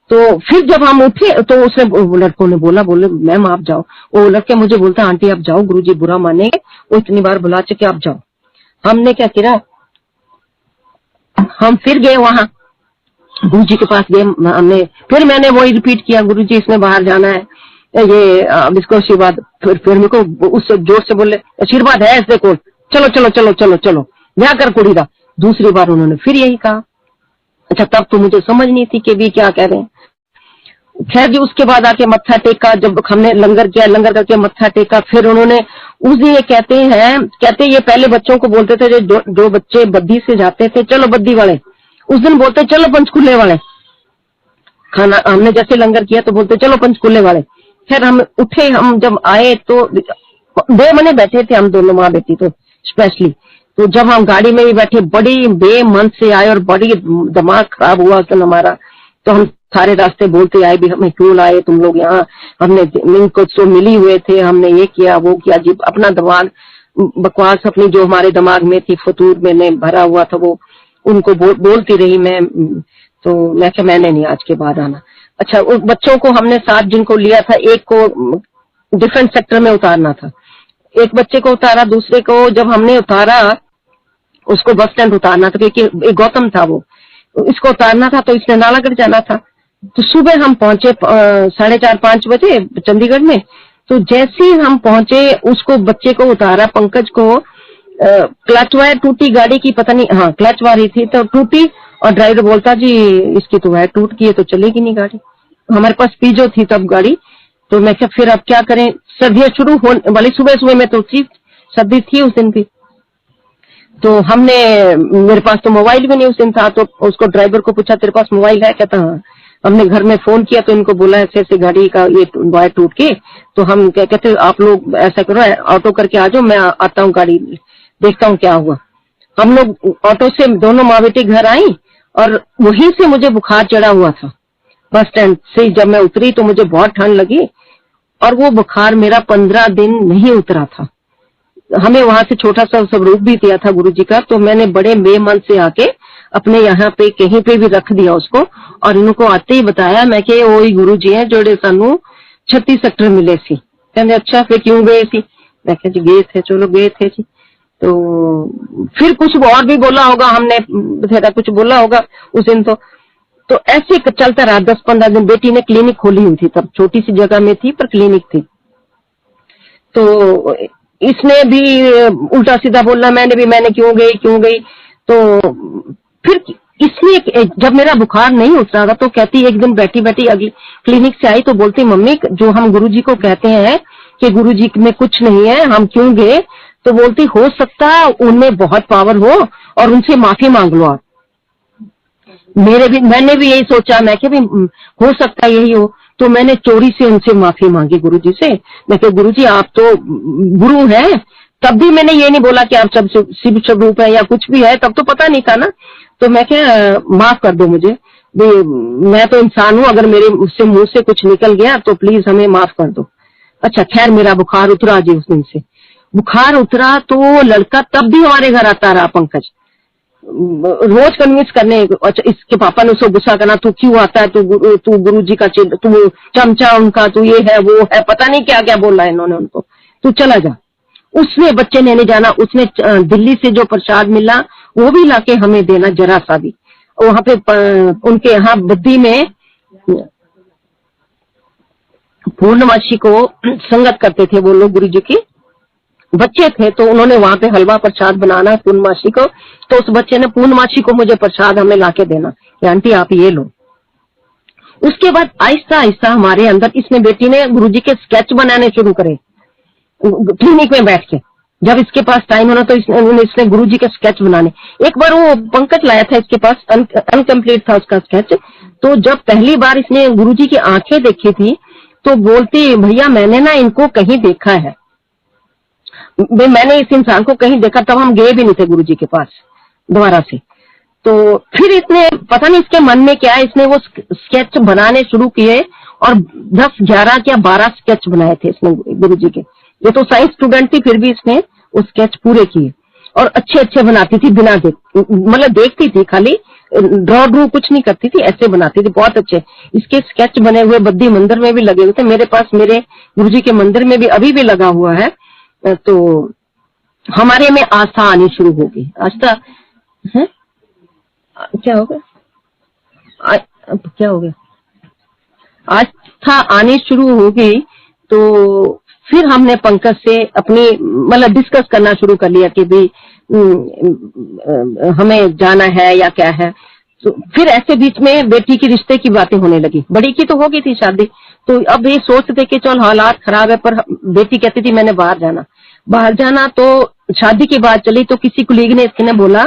तो फिर जब हम उठे तो उसने लड़कों ने बोले मैम आप जाओ, वो लड़के मुझे बोलता आंटी आप जाओ गुरुजी बुरा मानेंगे, वो इतनी बार बुला चुके आप जाओ। हमने क्या किया, हम फिर गए वहां गुरुजी के पास गए, हमने फिर मैंने वही रिपीट किया गुरुजी इसने बाहर जाना है ये अब इसको आशीर्वाद, फिर मेरे को उससे जोर से बोले आशीर्वाद है इससे को चलो चलो चलो चलो चलो ब्याह कर कुड़ी का। दूसरी बार उन्होंने फिर यही कहा। अच्छा तब तो मुझे समझ नहीं थी कि भी क्या कह रहे हैं। खैर जी उसके बाद आके मत्था टेका, जब हमने लंगर किया, लंगर करके मत्था टेका, फिर उन्होंने उस दिन ये कहते ये पहले बच्चों को बोलते थे जो बच्चे बद्दी से जाते थे चलो बद्दी वाले, उस दिन बोलते चलो पंचकूले वाले, खाना हमने जैसे लंगर किया तो बोलते चलो पंचकूले वाले। फिर हम उठे, हम जब आए तो 2 महीने बैठे थे हम दोनों माँ बेटी तो स्पेशली। तो जब हम गाड़ी में भी बैठे बड़ी बेमन से आए और बड़ी दिमाग खराब हुआ कि हमारा, तो हम सारे रास्ते बोलते आए भी हमें क्यों लाए तुम लोग यहाँ, हमने कुछ तो मिली हुए थे, हमने ये किया वो किया जी, अपना दिमाग बकवास अपनी जो हमारे दिमाग में थी फतूर में भरा हुआ था वो उनको बोलती रही मैं। तो मैं क्या मैंने नहीं आज के बाद आना। अच्छा उस बच्चों को हमने 7 जिनको लिया था, एक को डिफरेंट सेक्टर में उतारना था, एक बच्चे को उतारा, दूसरे को जब हमने उतारा उसको बस स्टैंड उतारना था क्योंकि एक गौतम था वो, इसको उतारना था तो इसने नालागढ़ जाना था। तो सुबह हम पहुंचे 4:30-5 बजे चंडीगढ़ में। तो जैसे ही हम पहुंचे उसको बच्चे को उतारा, पंकज को क्लच वायर टूटी गाड़ी की, पता नहीं हाँ क्लच वायर थी तो टूटी, और ड्राइवर बोलता जी इसकी तो वायर टूट गई है तो चलेगी नहीं गाड़ी। हमारे पास पीजो थी तब गाड़ी। तो मैं क्या फिर अब क्या करें, सर्दियां शुरू होने वाली, सुबह में तो थी सर्दी थी उस दिन भी। तो हमने, मेरे पास तो मोबाइल भी नहीं उस दिन था, तो उसको ड्राइवर को पूछा तेरे पास मोबाइल है, कहता हाँ। हमने घर में फोन किया तो इनको बोला ऐसे ऐसे गाड़ी का ये वायर टूट के, तो हम क्या कहते आप लोग ऐसा करो ऑटो करके आ जाओ, मैं आता हूँ गाड़ी देखता हूँ क्या हुआ। हम लोग ऑटो से दोनों माँ बेटी घर आई और वहीं से मुझे बुखार चढ़ा हुआ था। बस स्टैंड से जब मैं उतरी तो मुझे बहुत ठंड लगी और वो बुखार मेरा 15 दिन नहीं उतरा था। हमें वहां से छोटा सा स्वरूप भी दिया था गुरुजी का, तो मैंने बड़े बेमन से आके अपने यहाँ पे कहीं पे भी रख दिया उसको, और इनको आते ही बताया मैं कि वही गुरुजी है जोड़े सानू 36 सेक्टर मिले सी। कहते अच्छा फिर क्यों गए सी, मैं कहा जी गए थे, चलो गए थे जी। तो फिर कुछ और भी बोला होगा हमने, बथेरा कुछ बोला होगा उस दिन। तो ऐसे चलता रहा 10-15 दिन। बेटी ने क्लिनिक खोली हुई थी, तब छोटी सी जगह में थी पर क्लिनिक थी। तो इसने भी उल्टा सीधा बोलना, मैंने क्यों गई। तो फिर इसने जब मेरा बुखार नहीं उतरा था तो कहती एक दिन बैठी बैठी अगली क्लिनिक से आई तो बोलती मम्मी जो हम गुरुजी को कहते हैं कि गुरुजी में कुछ नहीं है हम क्यों गए, तो बोलती हो सकता है उनमें बहुत पावर हो और उनसे माफी मांग लो आप। मैंने भी यही सोचा, मैं कि भी हो सकता यही हो, तो मैंने चोरी से उनसे माफी मांगी गुरुजी से। मैं कहा गुरुजी आप तो गुरु हैं, तब भी मैंने ये नहीं बोला कि आप सब शिव स्वरूप है या कुछ भी है, तब तो पता नहीं था ना। तो मैं क्या माफ कर दो मुझे, मैं तो इंसान हूँ, अगर मेरे उससे मुंह से कुछ निकल गया तो प्लीज हमें माफ कर दो। अच्छा खैर मेरा बुखार उतरा जी, उस दिन से बुखार उतरा तो लड़का तब भी हमारे घर आता रहा, पंकज रोज कन्विंस करने। अच्छा इसके पापा ने उसको गुस्सा करना, तू क्यों आता है, तू गुरुजी का तू चमचा उनका, तू ये है वो है, पता नहीं क्या क्या बोला इन्होंने उनको, तू चला जा। उसने बच्चे ने नहीं जाना, उसने दिल्ली से जो प्रसाद मिला वो भी लाके हमें देना जरा सा भी। वहां पे उनके यहाँ बुद्धि में पूर्णमासी को संगत करते थे वो लोग, गुरुजी की बच्चे थे, तो उन्होंने वहां पे हलवा प्रसाद बनाना पूर्णमासी को, तो उस बच्चे ने पूर्णमासी को मुझे प्रसाद हमें लाके देना कि आंटी आप ये लो। उसके बाद आहिस्ता आहिस्ता हमारे अंदर इसने बेटी ने गुरुजी के स्केच बनाने शुरू करे क्लिनिक में बैठ के। जब इसके पास टाइम होना तो इसने गुरुजी के स्केच बनाने। एक बार वो पंकज लाया था इसके पास, अनकम्प्लीट था उसका स्केच। तो जब पहली बार इसने गुरुजी की आंखें देखी थी तो बोलती भैया मैंने ना इनको कहीं देखा है, मैंने इस इंसान को कहीं देखा। तब हम गए भी नहीं थे गुरुजी के पास दोबारा से। तो फिर इसने पता नहीं इसके मन में क्या है, इसने वो स्केच बनाने शुरू किए और 10, 11 या 12 स्केच बनाए थे इसने गुरुजी के। ये तो साइंस स्टूडेंट थी, फिर भी इसने वो स्केच पूरे किए और अच्छे अच्छे बनाती थी बिना मतलब देखती थी, खाली ड्रॉ कुछ नहीं करती थी, ऐसे बनाती थी बहुत अच्छे। इसके स्केच बने हुए बद्दी मंदिर में भी लगे हुए थे, मेरे पास मेरे गुरुजी के मंदिर में भी अभी भी लगा हुआ है। तो हमारे में आस्था आनी शुरू होगी। आस्था है क्या हो गया, क्या हो गया, आस्था आनी शुरू हो गई। तो फिर हमने पंकज से अपनी मतलब डिस्कस करना शुरू कर लिया कि भी हमें जाना है या क्या है। तो फिर ऐसे बीच में बेटी की रिश्ते की बातें होने लगी, बड़ी की तो हो गई थी शादी। तो अब ये सोचते थे कि चल हालात खराब है, पर बेटी कहती थी मैंने बाहर जाना। तो शादी की बात चली तो किसी कुलीग ने इसने बोला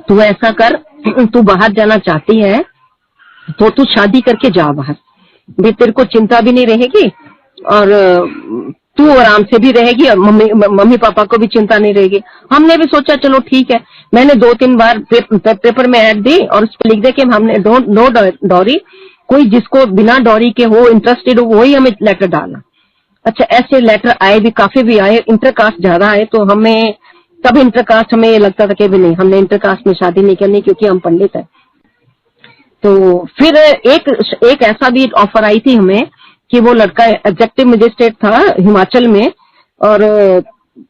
तू ऐसा कर, तू बाहर जाना चाहती है तो तू शादी करके जा बाहर, भी तेरे को चिंता भी नहीं रहेगी और तू आराम से भी रहेगी और मम्मी पापा को भी चिंता नहीं रहेगी। हमने भी सोचा चलो ठीक है। मैंने 2-3 बार पेपर में ऐड दी और उस पर लिख दे कि हमने नो डॉरी, कोई जिसको बिना डॉरी के हो, इंटरेस्टेड हो, वही हमें लेटर डालना। अच्छा, ऐसे लेटर आए भी, काफी भी आए, इंटरकास्ट ज्यादा आए। तो हमें तब इंटरकास्ट हमें लगता था कि भी नहीं, हमने इंटरकास्ट में शादी नहीं करनी क्योंकि हम पंडित हैं। तो फिर एक ऐसा भी ऑफर आई थी हमें कि वो लड़का एग्जेक्टिव मजिस्ट्रेट था हिमाचल में, और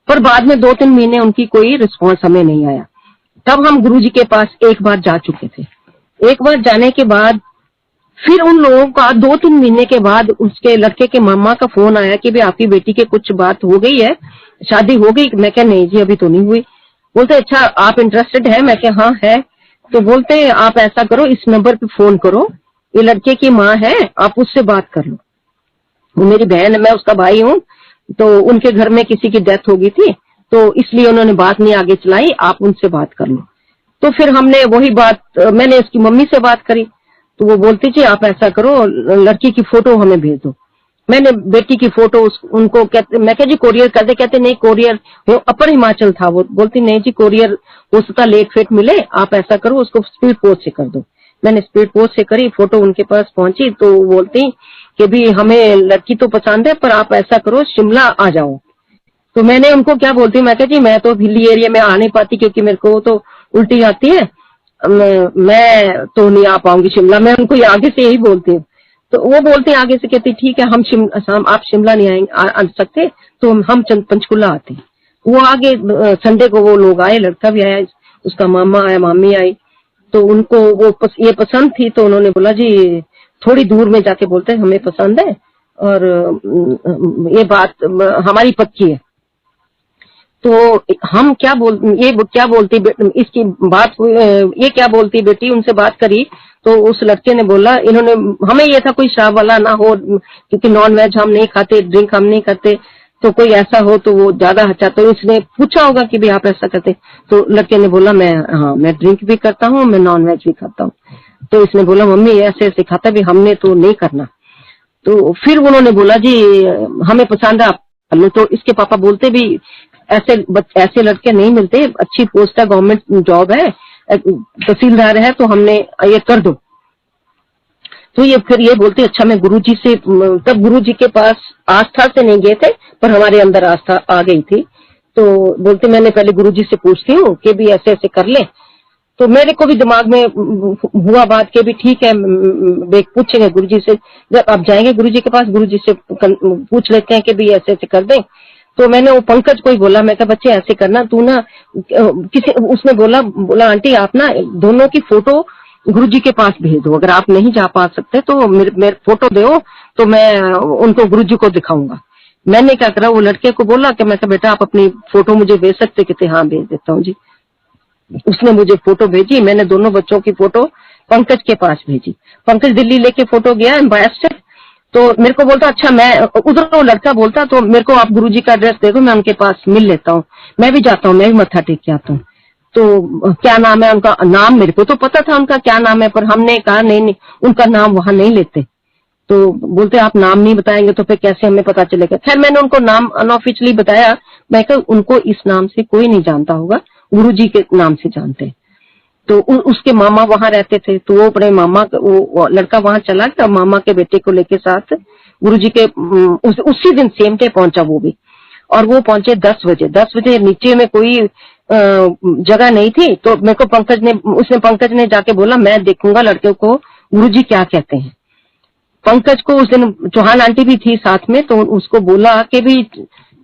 पर बाद में 2-3 महीने उनकी कोई रिस्पांस हमें नहीं आया। तब हम गुरुजी के पास एक बार जा चुके थे। एक बार जाने के बाद फिर उन लोगों का 2-3 महीने के बाद उसके लड़के के मामा का फोन आया कि भाई आपकी बेटी के कुछ बात हो गई है, शादी हो गई। मैं क्या नहीं जी अभी तो नहीं हुई। बोलते अच्छा आप इंटरेस्टेड है? मैं क्या हाँ है। तो बोलते आप ऐसा करो, इस नंबर पे फोन करो, ये लड़के की माँ है, आप उससे बात कर लो। वो मेरी बहन है, मैं उसका भाई हूँ। तो उनके घर में किसी की डेथ हो गई थी, तो इसलिए उन्होंने बात नहीं आगे चलाई, आप उनसे बात कर लो। तो फिर हमने वही बात, मैंने उसकी मम्मी से बात करी। तो वो बोलती थी आप ऐसा करो, लड़की की फोटो हमें भेज दो। मैंने बेटी की फोटो उनको कहते, मैं क्या जी कोरियर कर दे? कहते नहीं कोरियर, वो अपर हिमाचल था। वो बोलती नहीं जी कोरियर हो सकता लेट फेट मिले, आप ऐसा करो उसको स्पीड पोस्ट से कर दो। मैंने स्पीड पोस्ट से करी, फोटो उनके पास पहुंची। तो बोलती कि भी हमें लड़की तो पसंद है, पर आप ऐसा करो शिमला आ जाओ। तो मैंने उनको क्या बोलती, मैं क्या जी मैं तो हिली एरिया में आ नहीं पाती क्योंकि मेरे को तो उल्टी आती है, मैं तो नहीं आ पाऊंगी शिमला। मैं उनको आगे से यही बोलती हूँ। तो वो बोलते आगे से, कहती ठीक है आप शिमला नहीं आएंगे आ सकते तो हम पंचकुला आते। वो आगे संडे को वो लोग आए, लड़का भी आया, उसका मामा आया, मामी आई। तो उनको वो ये पसंद थी, तो उन्होंने बोला जी थोड़ी दूर में जाके बोलते हैं हमें पसंद है और ये बात हमारी पक्की है। तो हम क्या बोलती इसकी बात, ये क्या बोलती बेटी, उनसे बात करी। तो उस लड़के ने बोला, इन्होंने हमें ये था कोई शराब वाला ना हो क्योंकि नॉन वेज हम नहीं खाते, ड्रिंक हम नहीं करते, तो कोई ऐसा हो तो वो ज्यादा अच्छा। तो इसने पूछा होगा कि भाई आप ऐसा करते। तो लड़के ने बोला मैं ड्रिंक भी करता हूँ, मैं नॉन वेज भी खाता हूँ। तो इसने बोला मम्मी ऐसे ऐसे खाता भी, हमने तो नहीं करना। तो फिर उन्होंने बोला जी हमें पसंद है आप कर लो। तो इसके पापा बोलते भी ऐसे लड़के नहीं मिलते, अच्छी पोस्ट है, गवर्नमेंट जॉब है, तहसीलदार है, तो हमने ये कर दो। तो ये फिर ये बोलते अच्छा मैं गुरुजी से, तब गुरुजी के पास आस्था से नहीं गए थे पर हमारे अंदर आस्था आ गई थी। तो बोलते मैंने पहले गुरुजी से पूछती हूँ कि भी ऐसे ऐसे कर ले। तो मेरे को भी दिमाग में हुआ बात के भी ठीक है पूछेंगे गुरुजी से, जब आप जाएंगे गुरुजी के पास, गुरुजी से पूछ लेते हैं कि भी ऐसे ऐसे कर दें। तो मैंने वो पंकज को ही बोला, मैं कहा बच्चे ऐसे करना, तू ना उसने बोला आंटी आप ना दोनों की फोटो गुरुजी के पास भेज दो, अगर आप नहीं जा पा सकते तो मेरे फोटो दो तो मैं उनको गुरुजी को दिखाऊंगा। मैंने क्या करा, वो लड़के को बोला कि मैं कहा बेटा आप अपनी फोटो मुझे भेज सकते? कहते हाँ भेज देता हूँ जी। उसने मुझे फोटो भेजी, मैंने दोनों बच्चों की फोटो पंकज के पास भेजी। पंकज दिल्ली लेके फोटो गया एम्बेसडर। तो मेरे को बोलता अच्छा मैं उधर, वो लड़का बोलता तो मेरे को आप गुरुजी का एड्रेस दे दो, मैं उनके पास मिल लेता हूँ, मैं भी जाता हूँ, मैं भी मत्था टेक के आता हूँ। तो क्या नाम है उनका? नाम मेरे को तो पता था उनका क्या नाम है, पर हमने कहा नहीं उनका नाम वहां नहीं लेते। तो बोलते आप नाम नहीं बताएंगे तो फिर कैसे हमें पता चलेगा। खैर मैंने उनको नाम अनऑफिशियली बताया, मैं कहा उनको इस नाम से कोई नहीं जानता होगा, गुरुजी के नाम से जानते हैं। तो उसके मामा वहां रहते थे, तो वो अपने मामा वो लड़का वहां चला गया मामा के बेटे को लेके साथ गुरुजी के उसी दिन सेम डे पहुंचा वो भी। और वो पहुंचे 10 बजे। 10 बजे नीचे में कोई जगह नहीं थी, तो मेरे को पंकज ने जाके बोला मैं देखूंगा लड़के को गुरुजी क्या कहते हैं। पंकज को उस दिन चौहान आंटी भी थी साथ में, तो उसको बोला कि भी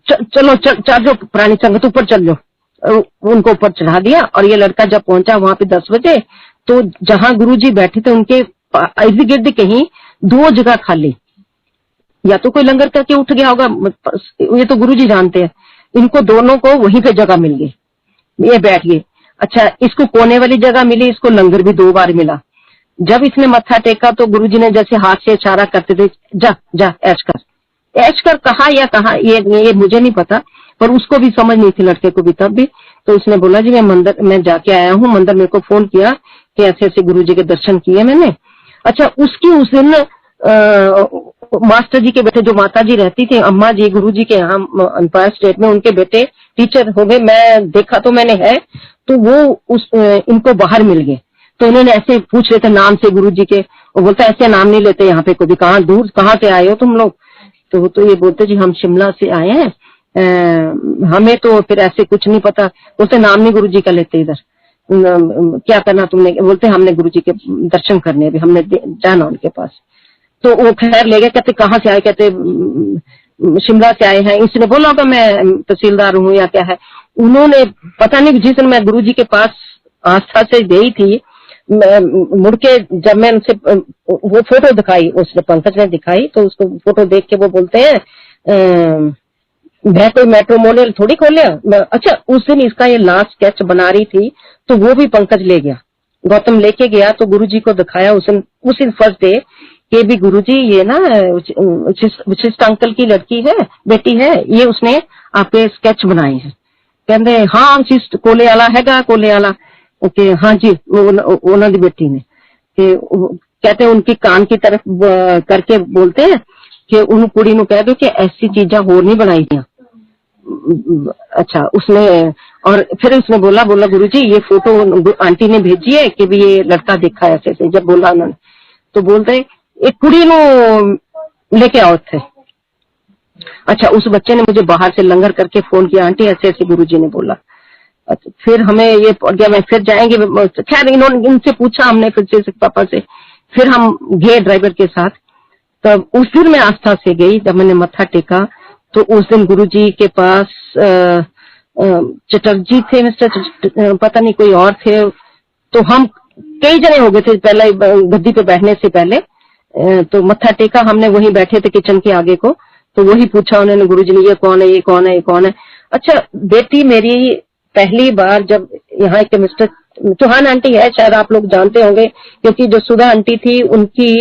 चलो चल जो प्राणी संगत ऊपर चल लो, उनको ऊपर चढ़ा दिया। और ये लड़का जब पहुंचा वहां पे 10 बजे, तो जहां गुरुजी बैठे थे उनके इर्द गिर्द कहीं 2 जगह खाली, या तो कोई लंगर करके उठ गया होगा, ये तो गुरुजी जानते हैं। इनको दोनों को वहीं पे जगह मिल गई, ये बैठ गए। अच्छा, इसको कोने वाली जगह मिली, इसको लंगर भी 2 बार मिला। जब इसने मत्था टेका तो गुरुजी ने जैसे हाथ से इशारा करते थे, जा जा ऐश कर। ऐश कर कहा या कहा ये मुझे नहीं पता, पर उसको भी समझ नहीं थी लड़के को भी तब भी। तो उसने बोला जी मैं जाके आया हूँ मंदिर, मेरे को फोन किया कि ऐसे ऐसे गुरुजी के दर्शन किए मैंने। अच्छा, उसकी उस दिन मास्टर जी के बेटे जो माता जी रहती थी, अम्मा जी गुरुजी के यहाँ एम्पायर स्टेट में, उनके बेटे टीचर हो गए। मैं देखा तो मैंने है, तो वो इनको बाहर मिल गए। तो उन्होंने ऐसे पूछ रहे थे नाम से गुरुजी के, वो बोलता ऐसे नाम नहीं लेते यहाँ पे कभी, कहाँ से आए हो तुम लोग? तो ये बोलते जी हम शिमला से आए हैं, हमें तो फिर ऐसे कुछ नहीं पता। बोलते नाम नहीं गुरुजी का लेते इधर, क्या करना तुमने? बोलते हमने गुरुजी के दर्शन करने, अभी हमने जाना उनके पास। तो वो खैर ले गए, कहते कहाँ से आए? कहते शिमला से आए हैं। इसने बोला होगा मैं तहसीलदार हूँ या क्या है। उन्होंने पता नहीं, जिस दिन मैं गुरुजी के पास आस्था से गई थी, मुड़ के जब मैं उनसे वो फोटो दिखाई, उसने पंकज ने दिखाई, तो उसको फोटो देख के वो बोलते हैं मैं कोई मेट्रोमोनियल थोड़ी खोल लिया। अच्छा, उस दिन इसका ये लास्ट स्केच बना रही थी, तो वो भी पंकज ले गया, गौतम लेके गया। तो गुरुजी को दिखाया उस दिन फर्स्ट डे कि भी गुरुजी ये ना विशिष्ट अंकल की लड़की है, बेटी है, ये उसने आपके स्केच बनाए हैं। कहते हाँ शिष्ट कोले वाला हैगा, कोले वाला ओके हाँ जी, उन्होंने बेटी ने कहते उनकी कान की तरफ करके बोलते हैं कि उन कुड़ी नु कह दो कि ऐसी चीजा होर नहीं बनाई दिया। अच्छा, उसने और फिर उसने बोला गुरुजी ये फोटो आंटी ने भेजी है कि भी ये लड़का देखा ऐसे ऐसे। जब बोला उन्होंने तो बोलते एक कुड़ी नु लेके आओ थे। अच्छा, उस बच्चे ने मुझे बाहर से लंगर करके फोन किया, आंटी ऐसे ऐसे गुरुजी ने बोला। अच्छा, फिर हमें ये पड़ गया, मैं फिर जाएंगे। खैर इन्होंने इनसे पूछा हमने फिर से पापा से, फिर हम गए ड्राइवर के साथ। तब उस दिन मैं आस्था से गई, जब मैंने मत्था टेका तो उस दिन गुरुजी के पास चटर्जी थे, मिस्टर पता नहीं कोई और थे। तो हम कई जने हो गए थे पहले गद्दी पे बैठने से पहले। तो मत्था टेका हमने, वहीं बैठे थे किचन के आगे को। तो वही पूछा उन्होंने गुरुजी ने, ये कौन है, ये कौन है, ये कौन है? अच्छा, बेटी मेरी पहली बार जब यहाँ के मिस्टर चौहान आंटी है, शायद आप लोग जानते होंगे, क्योंकि जो सुधा आंटी थी उनकी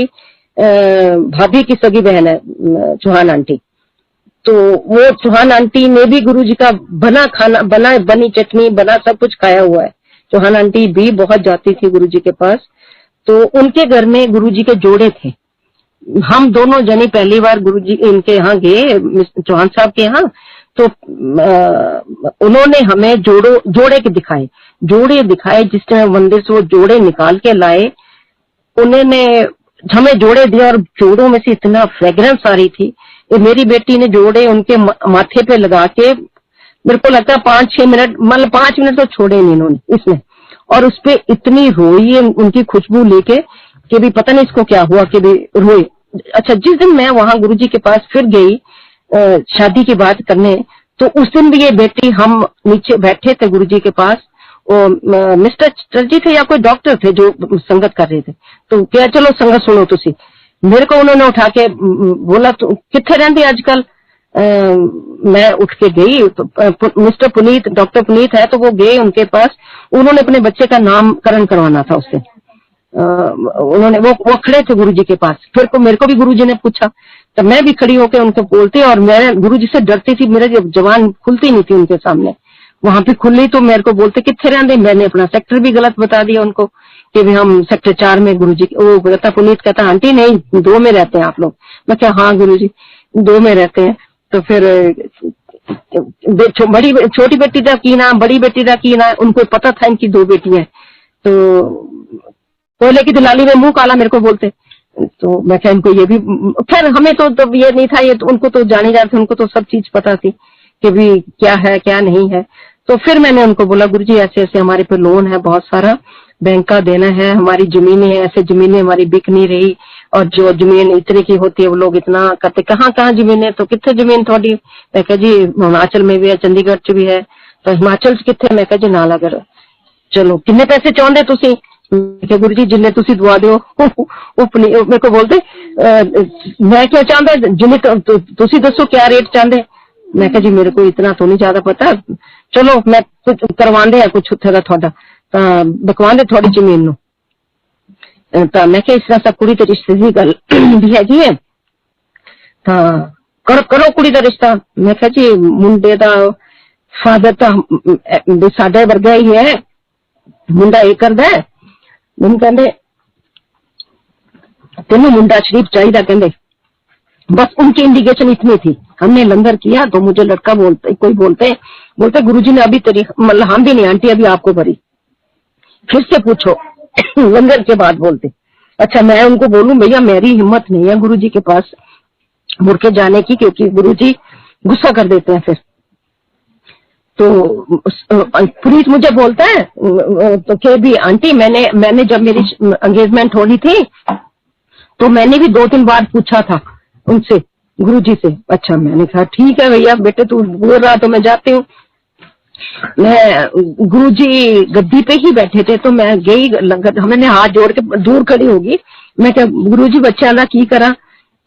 भाभी की सगी बहन है चौहान आंटी। तो वो चौहान आंटी ने भी गुरुजी का बना खाना, बनी चटनी, बना सब कुछ खाया हुआ है। चौहान आंटी भी बहुत जाती थी गुरुजी के पास। तो उनके घर में गुरुजी के जोड़े थे। हम दोनों जने पहली बार गुरुजी इनके यहाँ गए, चौहान साहब के यहाँ। तो उन्होंने हमें जोड़े दिखाए, जिस टाइम मंदिर से वो जोड़े निकाल के लाए, उन्होंने हमें जोड़े दिए। और जोड़ों में से इतना फ्रेग्रेंस आ रही थी। मेरी बेटी ने जोड़े उनके माथे पे लगा के, मेरे को लगता है 5-6 मिनट, मतलब 5 मिनट तो छोड़े नहीं इन्होंने इसमें। और उसपे इतनी रोई उनकी खुशबू लेके कि भी पता नहीं इसको क्या हुआ कि भी रोई। अच्छा, जिस दिन मैं वहां गुरुजी के पास फिर गई शादी की बात करने, तो उस दिन भी ये बेटी, हम नीचे बैठे थे गुरुजी के पास, मिस्टर चटर्जी थे या कोई डॉक्टर थे जो संगत कर रहे थे। तो क्या चलो संगत सुनो तुसी। मेरे को उन्होंने उठा के बोला तो किथे रहंदी आजकल? मैं उठ के गई तो मिस्टर पुनीत, डॉक्टर पुनीत है, तो वो गए उनके पास। उन्होंने अपने बच्चे का नामकरण करवाना था उससे। उन्होंने वो खड़े थे गुरुजी के पास। फिर मेरे को भी गुरुजी ने पूछा, तो मैं भी खड़ी होकर उनको बोलती, और मैं गुरुजी से डरती थी, मेरे जबान खुलती नहीं थी उनके सामने। वहां पे खुली तो मेरे को बोलते कितने रहते। मैंने अपना सेक्टर भी गलत बता दिया उनको कि भी हम सेक्टर 4 में गुरुजी। वो कहता, पुनीत कहता आंटी नहीं 2 में रहते हैं आप लोग। मैं क्या हाँ गुरुजी 2 में रहते हैं। तो फिर बड़ी छोटी बेटी का की ना, बड़ी बेटी का की ना, उनको पता था इनकी 2 बेटियां हैं। तो कोयले की दिलाली में मुंह काला मेरे को बोलते। तो मैं क्या इनको ये भी, खैर हमें तो ये नहीं था, ये तो उनको तो जाने जाते, उनको तो सब चीज पता थी कि भी क्या है क्या नहीं है। तो फिर मैंने उनको बोला गुरुजी ऐसे ऐसे हमारे पे लोन है बहुत सारा, बैंक का देना है, हमारी जमीनें है, ऐसे जमीनें हमारी बिक नहीं रही, और जो जमीन इतने की होती है वो लोग इतना करते, कहाँ कहाँ जमीन है, तो कितने जमीन थोड़ी, मैं कहा जी हिमाचल में भी है, चंडीगढ़ च भी है, तो हिमाचल च कितने, मैं कहा जी नालागढ़। चलो किन्ने पैसे चाहते तुसी, गुरु जी जिन्ने तुसी दुआ दो। मेरे को बोलते मैं क्या चाहता, जिन्हें तुसी दसो क्या रेट चाहते। मैं कहा जी मेरे को इतना तो नहीं ज्यादा पता, चलो मैं करवांदे है कुछ उत्थे दा थोड़ा बकवांदे थोड़ी जमीन नु। तो मैं क्या इस तरह सा कुड़ी ते रिश्ते दी गल भी हैगी है, करो करो कुड़ी दा रिश्ता। मैं कहा जी मुंडे दा फादर तो साडे वर्गा ही है, मुंडा ये करदा है, मैनू कहंदे तेनू मुंडा शरीफ चाहिए, कहंदे बस उनकी इंडिकेशन इतनी थी। हमने लंगर किया तो मुझे लड़का कोई बोलते गुरुजी ने अभी तेरी, मतलब हम भी नहीं आंटी अभी आपको भरी, फिर से पूछो लंगर के बाद बोलते। अच्छा मैं उनको बोलूं भैया मेरी हिम्मत नहीं है गुरुजी के पास मुड़ के जाने की, क्योंकि गुरुजी गुस्सा कर देते हैं फिर। तो पुनीत मुझे बोलता है तो कि भी आंटी मैंने जब मेरी एंगेजमेंट होनी थी तो मैंने भी 2-3 बार पूछा था उनसे, गुरुजी से। अच्छा मैंने कहा ठीक है भैया बेटे तू बोल रहा तो मैं जाती हूँ। मैं गुरुजी गद्दी पे ही बैठे थे तो मैं गई लंगर, हमने हाथ जोड़ के दूर खड़ी होगी। मैं क्या गुरुजी बच्चा अल्लाह की करा,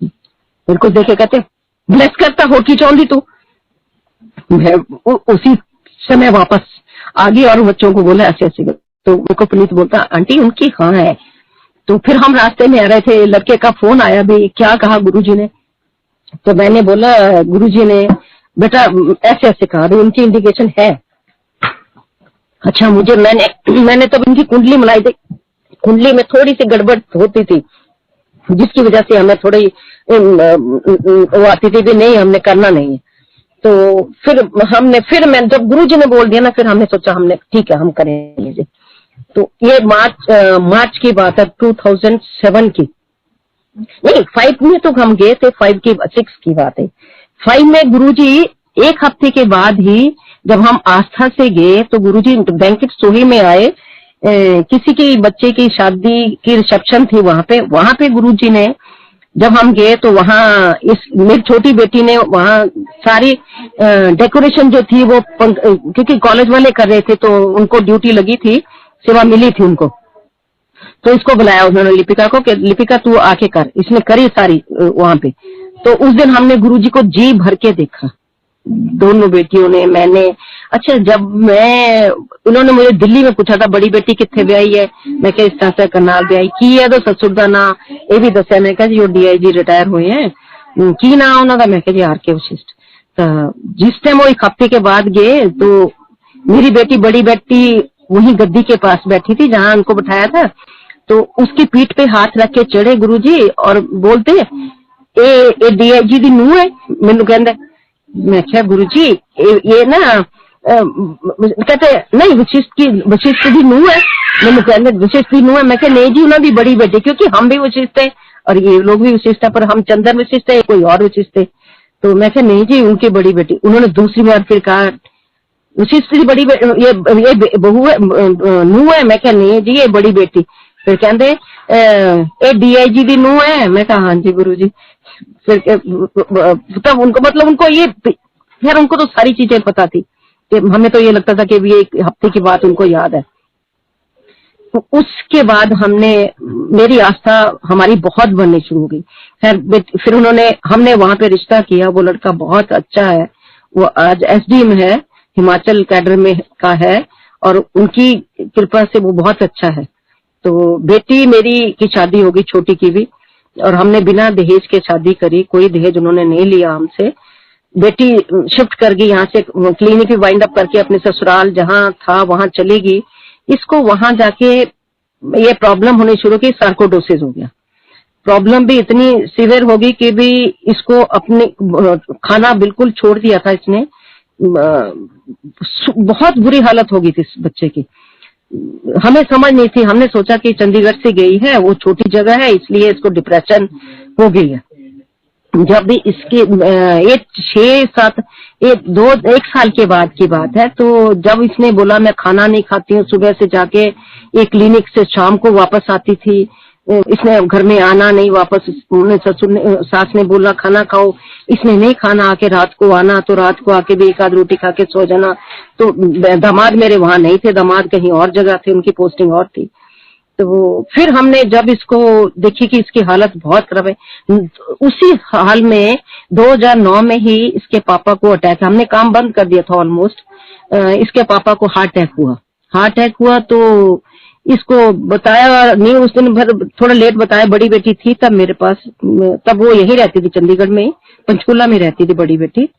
मेरे को देखे कहते ब्लेस करता हो की चाहती तू। मैं उसी समय वापस आ गई और बच्चों को बोला ऐसे ऐसे। तो मेरे को पुनीत बोलता आंटी उनकी हाँ है। तो फिर हम रास्ते में आ रहे थे, लड़के का फोन आया भी, क्या कहा गुरुजी ने। तो मैंने बोला गुरुजी ने बेटा ऐसे ऐसे कहा, उनकी इंडिकेशन है। अच्छा मैंने तब इनकी कुंडली मिलाई थी, कुंडली में थोड़ी सी गड़बड़ होती थी जिसकी वजह से हमें थोड़ी वो आती थी भी नहीं हमने करना नहीं है। तो फिर मैं जब गुरुजी ने बोल दिया ना, फिर हमने सोचा हमने ठीक है हम करेंगे। तो ये मार्च की बात है 2007 की, नहीं 5 में तो हम गए थे, 6 की बात है। 5 में गुरुजी एक हफ्ते के बाद ही जब हम आस्था से गए तो गुरुजी बैंकेट सोही में आए, किसी की बच्चे की शादी की रिसेप्शन थी वहां पे गुरुजी ने, जब हम गए तो वहाँ मेरी छोटी बेटी ने वहाँ सारी डेकोरेशन जो थी वो क्योंकि कॉलेज वाले कर रहे थे तो उनको ड्यूटी लगी थी, सेवा मिली थी उनको, तो इसको बुलाया उन्होंने लिपिका को कि लिपिका तू आके कर, इसने करी सारी वहां पे। तो उस दिन हमने गुरुजी को जी भर के देखा, दोनों बेटियों ने, मैंने। अच्छा जब उन्होंने मुझे दिल्ली में पूछा था बड़ी बेटी कितने ब्याई है, मैं क्या इस तरह से करनाल ब्याई की है, तो ससुर का ना ये भी दसिया। मैं क्या जी वो DIG रिटायर हुए हैं, की ना उन्होंने, मैं क्या जी RK वशिष्ठ। जिस टाइम वो एक हफ्ते के बाद गए तो मेरी बेटी बड़ी बेटी वही गद्दी के पास बैठी थी जहां उनको बिठाया था, तो उसकी पीठ पे हाथ रख के चढ़े गुरुजी और बोलते ए DIG दी नूह है। मैनू कहंदा, मैं क्या गुरुजी ये ना कहते नहीं वशिष्ठ की नूह है। मैंने कहने वशिष्ठ की नूह है, मैं क्या नहीं जी उन्होंने बड़ी बेटी, क्योंकि हम भी वशिष्ठ है और ये लोग भी वशिष्ठ है, पर हम चंदन वशिष्ठ है कोई और वशिष्ठ है। तो मैं क्या नहीं जी उनकी बड़ी बेटी। उन्होंने दूसरी बार फिर कहा वशिष्ठ की बड़ी ये बहू है नूह है। मैं क्या नहीं जी ये बड़ी बेटी। फिर कहते ए DIG दी नूह है। मैं कहा हाँ जी गुरुजी। फिर तब उनको मतलब उनको ये यार उनको तो सारी चीजें पता थी, कि हमें तो ये लगता था कि ये एक हफ्ते की बात उनको याद है। तो उसके बाद मेरी आस्था हमारी बहुत बननी शुरू हो गई। फिर हमने वहां पे रिश्ता किया, वो लड़का बहुत अच्छा है, वो आज SDM है, हिमाचल कैडर में का है और उनकी कृपा से वो बहुत अच्छा है। तो बेटी मेरी की शादी होगी छोटी की भी, और हमने बिना दहेज के शादी करी, कोई दहेज उन्होंने नहीं लिया हमसे। बेटी शिफ्ट कर गई यहाँ से, क्लिनिक वाइंड अप करके अपने ससुराल जहाँ था वहां चली गई। इसको वहां जाके ये प्रॉब्लम होनी शुरू की, सार्कोडोसिस हो गया। प्रॉब्लम भी इतनी सीवियर होगी कि भी इसको अपने खाना बिल्कुल छोड़ दिया था इसने, बहुत बुरी हालत हो गई थी इस बच्चे की। हमें समझ नहीं थी, हमने सोचा कि चंडीगढ़ से गई है, वो छोटी जगह है इसलिए इसको डिप्रेशन हो गई है। जब भी इसके एक 6-7 एक साल के बाद की बात है, तो जब इसने बोला मैं खाना नहीं खाती हूँ, सुबह से जाके एक क्लिनिक से शाम को वापस आती थी, इसने घर में आना नहीं वापस, ससुर ने सास ने बोला खाना खाओ, इसने नहीं खाना, आके रात को आना, तो रात को आके भी एक आध रोटी खा के सो जाना। तो दामाद मेरे वहां नहीं थे, दामाद कहीं और जगह थे, उनकी पोस्टिंग और थी। तो फिर हमने जब इसको देखी कि इसकी हालत बहुत खराब है, उसी हाल में 2009 में ही इसके पापा को अटैक, हमने काम बंद कर दिया था ऑलमोस्ट, इसके पापा को हार्ट अटैक हुआ। तो इसको बताया नहीं, उस दिन भर थोड़ा लेट बताया, बड़ी बेटी थी तब मेरे पास, तब वो यही रहती थी चंडीगढ़ में, पंचकुला में रहती थी बड़ी बेटी।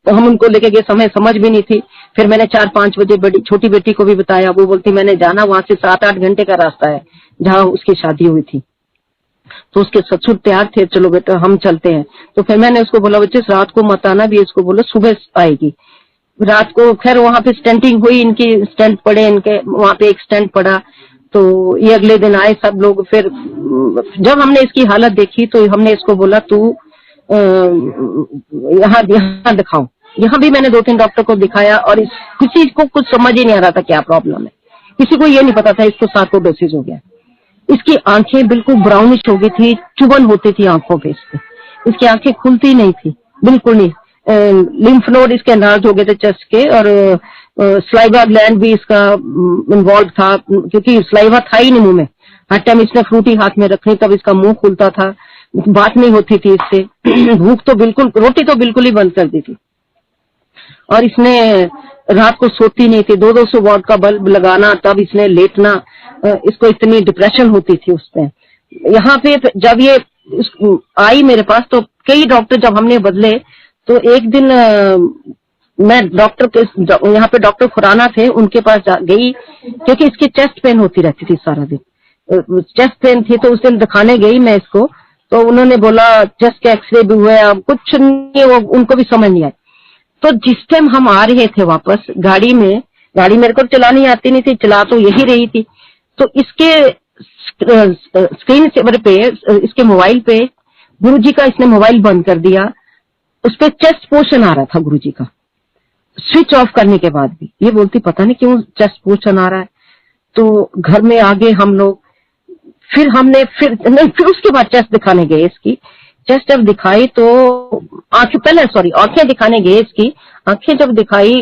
तो हम उनको लेके गए, समय समझ भी नहीं थी। फिर मैंने 4-5 बजे बड़ी छोटी बेटी को भी बताया, वो बोलती मैंने जाना, वहां से 7-8 घंटे का रास्ता है जहाँ उसकी शादी हुई थी। तो उसके ससुर तैयार थे, चलो बेटा हम चलते हैं। तो फिर मैंने उसको बोला बच्चे रात को मत आना, भी इसको बोलो सुबह आएगी। रात को खैर वहां पे स्टेंटिंग हुई, इनकी स्टेंट पड़े, इनके वहां पे एक स्टेंट पड़ा। तो ये अगले दिन आए सब लोग। फिर जब हमने इसकी हालत देखी तो हमने इसको बोला तू यहाँ दिखाओ। यहाँ भी मैंने 2-3 डॉक्टर को दिखाया और किसी को कुछ समझ ही नहीं आ रहा था क्या प्रॉब्लम है। किसी को ये नहीं पता था इसको सार्कोइडोसिस हो गया। इसकी आंखें बिल्कुल ब्राउनिश हो गई थी, चुभन होती थी आंखों पे, इसकी आंखें खुलती नहीं थी, बिल्कुल नहीं। लिम्फ नोड इसके एनलार्ज हो गए थे चेस्ट के, और स्लाइवा ग्लैंड भी इसका इन्वॉल्व था, क्योंकि स्लाइवा था ही नहीं मुंह में। हर टाइम इसने फ्रूटी हाथ में रखनी तब इसका मुंह खुलता था, बात नहीं होती थी इससे। भूख तो बिल्कुल, रोटी तो बिल्कुल ही बंद कर दी थी। और इसने रात को सोती नहीं थी, 200 वॉट का बल्ब लगाना तब इसने लेटना, इसको इतनी डिप्रेशन होती थी उसमें। यहाँ पे जब ये आई मेरे पास तो कई डॉक्टर जब हमने बदले, तो एक दिन मैं डॉक्टर के यहाँ पे डॉक्टर खुराना थे, उनके पास गई, क्योंकि इसकी चेस्ट पेन होती रहती थी सारा दिन, चेस्ट पेन थी। तो उस दिन दिखाने गई मैं इसको, तो उन्होंने बोला चेस्ट का एक्सरे भी हुआ, अब कुछ नहीं, वो उनको भी समझ नहीं आया। तो जिस टाइम हम आ रहे थे वापस गाड़ी मेरे को चलानी आती नहीं थी, चला तो यही रही थी। तो इसके स्क्रीन सेवर पे, इसके मोबाइल पे गुरुजी का इसने मोबाइल बंद कर दिया, उस पे चेस्ट पोर्शन आ रहा था गुरुजी का, स्विच ऑफ करने के बाद भी। ये बोलती पता नहीं क्यों चेस्ट पोर्शन आ रहा है। तो घर में आ गए हम लोग, फिर उसके बाद चेस्ट दिखाने गए इसकी। चेस्ट जब दिखाई तो आंखें दिखाने गए इसकी। आंखें जब दिखाई,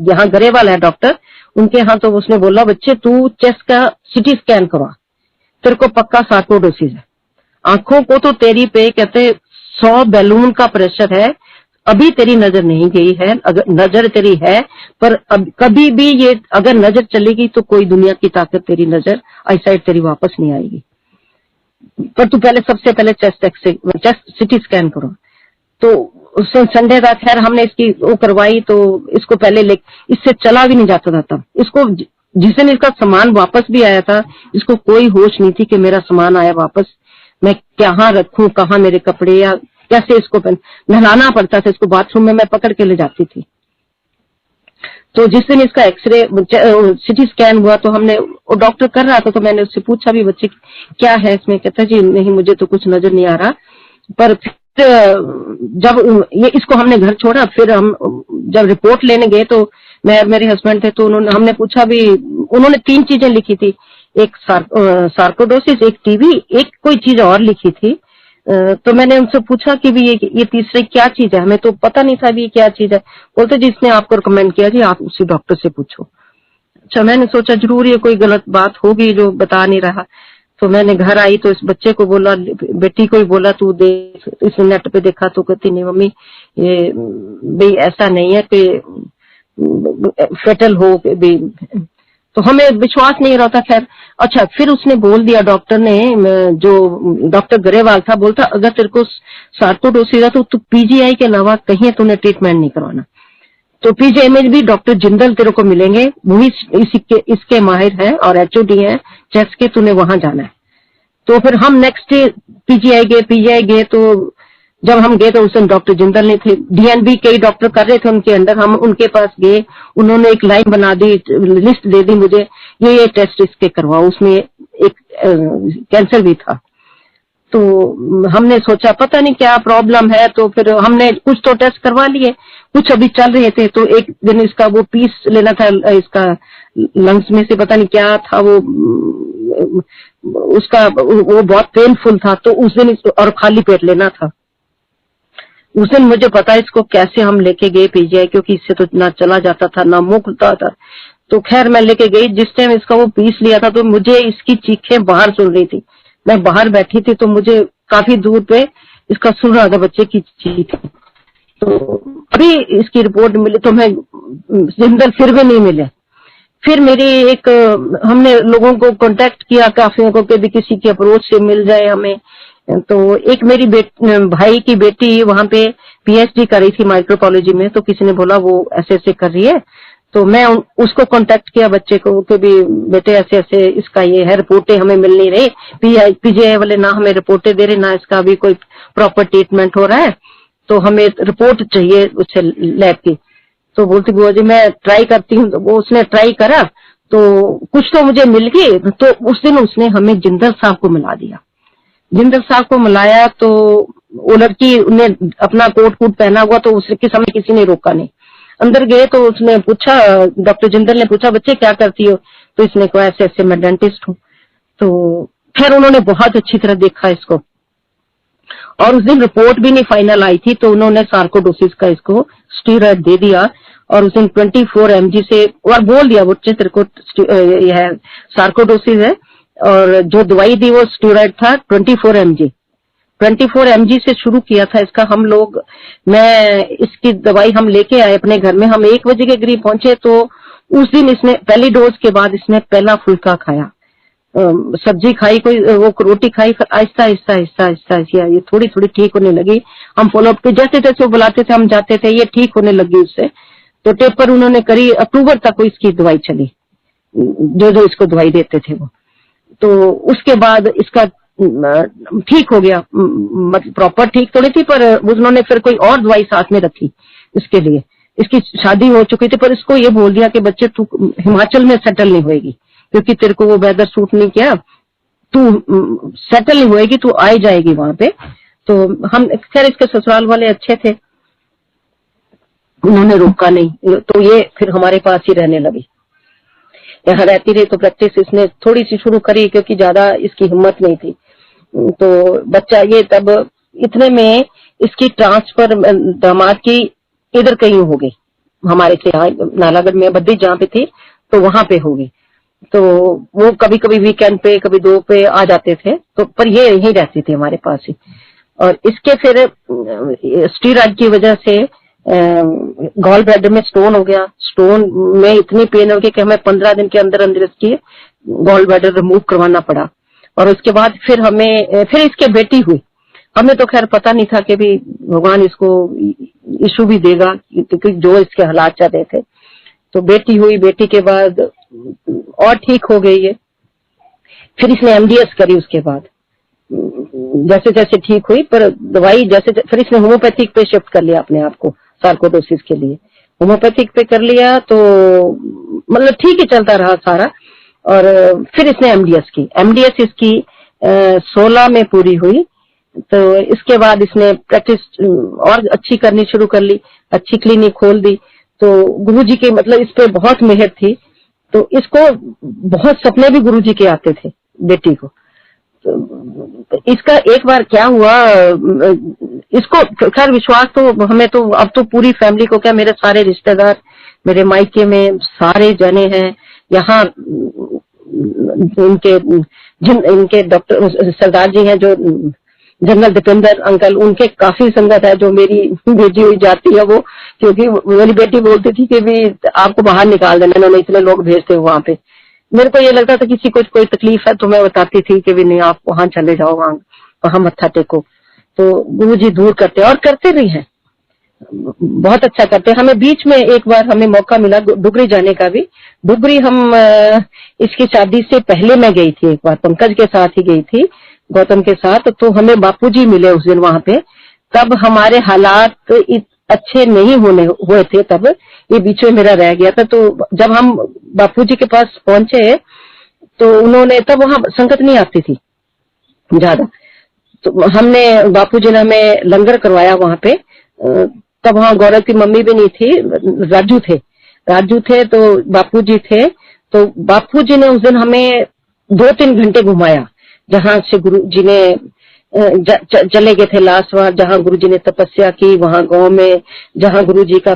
यहाँ गरेवाल है डॉक्टर, उनके यहाँ, तो उसने बोला बच्चे तू चेस्ट का सीटी स्कैन करवा, तेरे को पक्का सार्कोइडोसिस है। आंखों को तो तेरी पे कहते 100 बैलून का प्रेशर है, अभी तेरी नजर नहीं गई है, अगर नजर तेरी है, पर अब कभी भी ये अगर नजर चलेगी तो कोई दुनिया की ताकत तेरी नजर आईसाइट तेरी वापस नहीं आएगी, पर तू सबसे पहले चेस्ट सीटी स्कैन करो। तो उस संडे था, खैर हमने इसकी वो करवाई। तो इसको पहले इससे चला भी नहीं जाता था तब। इसको जिस दिन इसका सामान वापस भी आया था, इसको कोई होश नहीं थी कि मेरा सामान आया वापस, मैं कहाँ रखूं, कहाँ मेरे कपड़े, या कैसे इसको नहलाना पड़ता था, इसको बाथरूम में मैं पकड़ के ले जाती थी। तो जिस दिन इसका एक्सरे सीटी स्कैन हुआ तो हमने, वो डॉक्टर कर रहा था, तो मैंने उससे पूछा भी बच्चे क्या है इसमें, कहता जी नहीं मुझे तो कुछ नजर नहीं आ रहा। पर फिर जब ये इसको हमने घर छोड़ा, फिर हम जब रिपोर्ट लेने गए तो मैं और मेरे हस्बैंड थे, तो हमने पूछा भी, उन्होंने 3 चीजें लिखी थी, एक सार्कोइडोसिस, एक टीबी, एक कोई चीज और लिखी थी। तो मैंने उनसे पूछा कि भी ये तीसरी क्या चीज है, हमें तो पता नहीं था भी ये क्या चीज है। बोलते जिसने आपको रिकमेंड किया जी आप उसी डॉक्टर से पूछो। अच्छा, मैंने सोचा जरूर ये कोई गलत बात होगी जो बता नहीं रहा। तो मैंने घर आई तो इस बच्चे को बोला, बेटी को ही बोला तू देख, इस नेट पे देखा। तो कहती नहीं मम्मी ये भाई ऐसा नहीं है कि फेटल हो भी, तो हमें विश्वास नहीं रहा था। खैर अच्छा, फिर उसने बोल दिया डॉक्टर ने, जो डॉक्टर गरेवाल था, बोलता अगर तेरे को सार्कोइडोसिस है तो तू पीजीआई के अलावा कहीं तूने ट्रीटमेंट नहीं करवाना। तो पीजीआई में भी डॉक्टर जिंदल तेरे को मिलेंगे, वही इसके माहिर हैं और एचओडी हैं चेस्ट के, तूने वहां जाना है। तो फिर हम नेक्स्ट डे पीजीआई गए। तो जब हम गए तो उस दिन डॉक्टर जिंदल ने थे, डीएनबी कई डॉक्टर कर रहे थे उनके अंडर, हम उनके पास गए, उन्होंने एक लाइन बना दी, लिस्ट दे दी मुझे, ये टेस्ट इसके करवाओ, उसमें एक कैंसर भी था। तो हमने सोचा पता नहीं क्या प्रॉब्लम है, तो फिर हमने कुछ तो टेस्ट करवा लिए, कुछ अभी चल रहे थे। तो एक दिन इसका वो पीस लेना था, इसका लंग्स में से पता नहीं क्या था वो, उसका वो बहुत पेनफुल था, तो उस दिन और खाली पेट लेना था। उस दिन मुझे पता है इसको कैसे हम लेके गए पीजीआई, क्योंकि इससे तो ना चला जाता था ना मुंह खुलता था। तो खैर मैं लेके गई, जिस टाइम इसका वो पीस लिया था तो मुझे इसकी चीखें बाहर सुन रही थी, मैं बाहर बैठी थी तो मुझे काफी दूर पे इसका सुन रहा था बच्चे की चीख। तो अभी इसकी रिपोर्ट मिली तो मैं जिंदल फिर भी नहीं मिले। फिर मेरी एक हमने लोगों को कांटेक्ट किया काफियों को कि भी किसी के अप्रोच से मिल जाए हमें। तो एक मेरी भाई की बेटी वहां पे पीएचडी कर रही थी माइक्रोबायोलॉजी में, तो किसी ने बोला वो ऐसे ऐसे कर रही है, तो मैं उसको कांटेक्ट किया बच्चे को कि भी बेटे ऐसे ऐसे इसका ये है, रिपोर्टें हमें मिल नहीं रही, पीजीआई वाले ना हमें रिपोर्टें दे रहे, ना इसका अभी कोई प्रॉपर ट्रीटमेंट हो रहा है, तो हमें रिपोर्ट चाहिए उससे लैब की। तो बोलती बुआ जी मैं ट्राई करती हूँ। तो वो उसने ट्राई करा तो कुछ तो मुझे मिल गई। तो उस दिन उसने हमें जिंदल साहब को मिला दिया। जिंदल साहब को मिलाया तो वो लड़की ने अपना कोट कूट पहना हुआ, तो उसके समय किसी ने रोका नहीं। अंदर गए तो उसने पूछा, डॉक्टर जिंदल ने पूछा बच्चे क्या करती हो, तो इसने कहा ऐसे ऐसे मैं डेंटिस्ट हूँ। तो फिर उन्होंने बहुत अच्छी तरह देखा इसको, और उस दिन रिपोर्ट भी नहीं फाइनल आई थी, तो उन्होंने सार्कोडोसिस का इसको स्टीरॉयड दे दिया, और उस दिन 24 mg से, और बोल दिया वो चित्र को यह है सार्कोडोसिस है, और जो दवाई दी वो स्टीरॉयड था 24 mg। 24 mg से शुरू किया था इसका हम लोग। मैं इसकी दवाई हम लेके आए अपने घर में, हम 1 बजे के करीब पहुंचे, तो उस दिन इसने पहली डोज के बाद इसने पहला फुल्का खाया, सब्जी खाई, कोई वो रोटी खाई, फिर आहिस्ता आहिस्ता आहिस्ता आहिस्ता ये थोड़ी थोड़ी ठीक होने लगी। हम फॉलोअप के जैसे जैसे वो बुलाते थे हम जाते थे, ये ठीक होने लगी उससे। तो टेपर उन्होंने करी, अक्टूबर तक इसकी दवाई चली, जो जो इसको दवाई देते थे वो। तो उसके बाद इसका ठीक हो गया, मतलब प्रॉपर ठीक तो नहीं थी, पर उन्होंने फिर कोई और दवाई साथ में रखी इसके लिए। इसकी शादी हो चुकी थी, पर इसको ये बोल दिया कि बच्चे तू हिमाचल में सेटल नहीं होएगी, क्योंकि तेरे को वो वेदर सूट नहीं किया, तू सेटल नहीं होएगी, तू आ जाएगी वहां पे। तो हम खैर इसके ससुराल वाले अच्छे थे, उन्होंने रोका नहीं, तो ये फिर हमारे पास ही रहने लगी। यहाँ रहती रही तो प्रैक्टिस इसने थोड़ी सी शुरू करी, क्योंकि ज्यादा इसकी हिम्मत नहीं थी। तो बच्चा ये तब इतने में इसकी ट्रांसफर दामाद की इधर कहीं हो गई, हमारे से यहाँ नालागढ़ में बद्दी जहाँ पे थी, तो वहां पे हो गई। तो वो कभी कभी वीकेंड पे कभी 2 पे आ जाते थे, तो पर ये यहीं रहती थी हमारे पास ही। और इसके फिर स्टीरॉयड की वजह से गॉल ब्लैडर में स्टोन हो गया। स्टोन में इतनी पेन हो गई कि हमें 15 दिन के अंदर अंदर इसकी गॉल ब्लैडर रिमूव करवाना पड़ा। और उसके बाद फिर हमें फिर इसके बेटी हुई। हमें तो खैर पता नहीं था कि भी भगवान इसको इशू भी देगा, क्योंकि जो इसके हालात चल रहे थे। तो बेटी हुई, बेटी के बाद और ठीक हो गई है। फिर इसने एमडीएस करी, उसके बाद जैसे जैसे ठीक हुई, पर दवाई जैसे फिर इसने होम्योपैथिक पे शिफ्ट कर लिया अपने आप को सार्कोडोसिस के लिए। होम्योपैथिक पे कर लिया तो मतलब ठीक ही चलता रहा सारा। और फिर इसने एमडीएस की, एमडीएस इसकी 16 में पूरी हुई। तो इसके बाद इसने प्रैक्टिस और अच्छी करनी शुरू कर ली, अच्छी क्लिनिक खोल दी। तो गुरुजी के मतलब इस पे बहुत मेहर थी, तो इसको बहुत सपने भी गुरुजी के आते थे बेटी को। तो इसका एक बार क्या हुआ, इसको खैर विश्वास तो हमें तो अब तो पूरी फैमिली को, क्या मेरे सारे रिश्तेदार मेरे मायके में सारे जने हैं यहाँ, इनके डॉक्टर सरदार जी हैं जो जनरल दीपेंद्र अंकल, उनके काफी संगत है। जो मेरी बेटी हुई जाती है वो, क्योंकि मेरी बेटी बोलती थी कि भी आपको बाहर निकाल देना, इन्होंने इतने लोग भेजते हो वहां पे। मेरे को ये लगता था किसी को कोई तकलीफ है तो मैं बताती थी कि भी नहीं आप वहां चले जाओ, वहां मत्था टेको। तो गुरुजी दूर करते और करते भी हैं, बहुत अच्छा करते। हमें बीच में एक बार हमें मौका मिला डुगरी जाने का भी। डुगरी हम इसकी शादी से पहले मैं गई थी एक बार, पंकज के साथ ही गई थी, गौतम के साथ। तो हमें बापूजी मिले उस दिन वहां पे। तब हमारे हालात अच्छे नहीं हुए थे, तब ये बीच में मेरा रह गया था। तो जब हम बापूजी के पास पहुंचे तो उन्होंने, तब वहां संगत नहीं आती थी ज्यादा, तो हमने, बापूजी ने हमें लंगर करवाया वहां पे। तब वहां गौरव की मम्मी भी नहीं थी, राजू थे तो बापूजी थे। तो बापूजी ने उस दिन हमें 2-3 घंटे घुमाया, जहां से गुरु जी ने चले गए थे लास्ट बार, जहां गुरु जी ने तपस्या की, वहां गांव में जहां गुरु जी का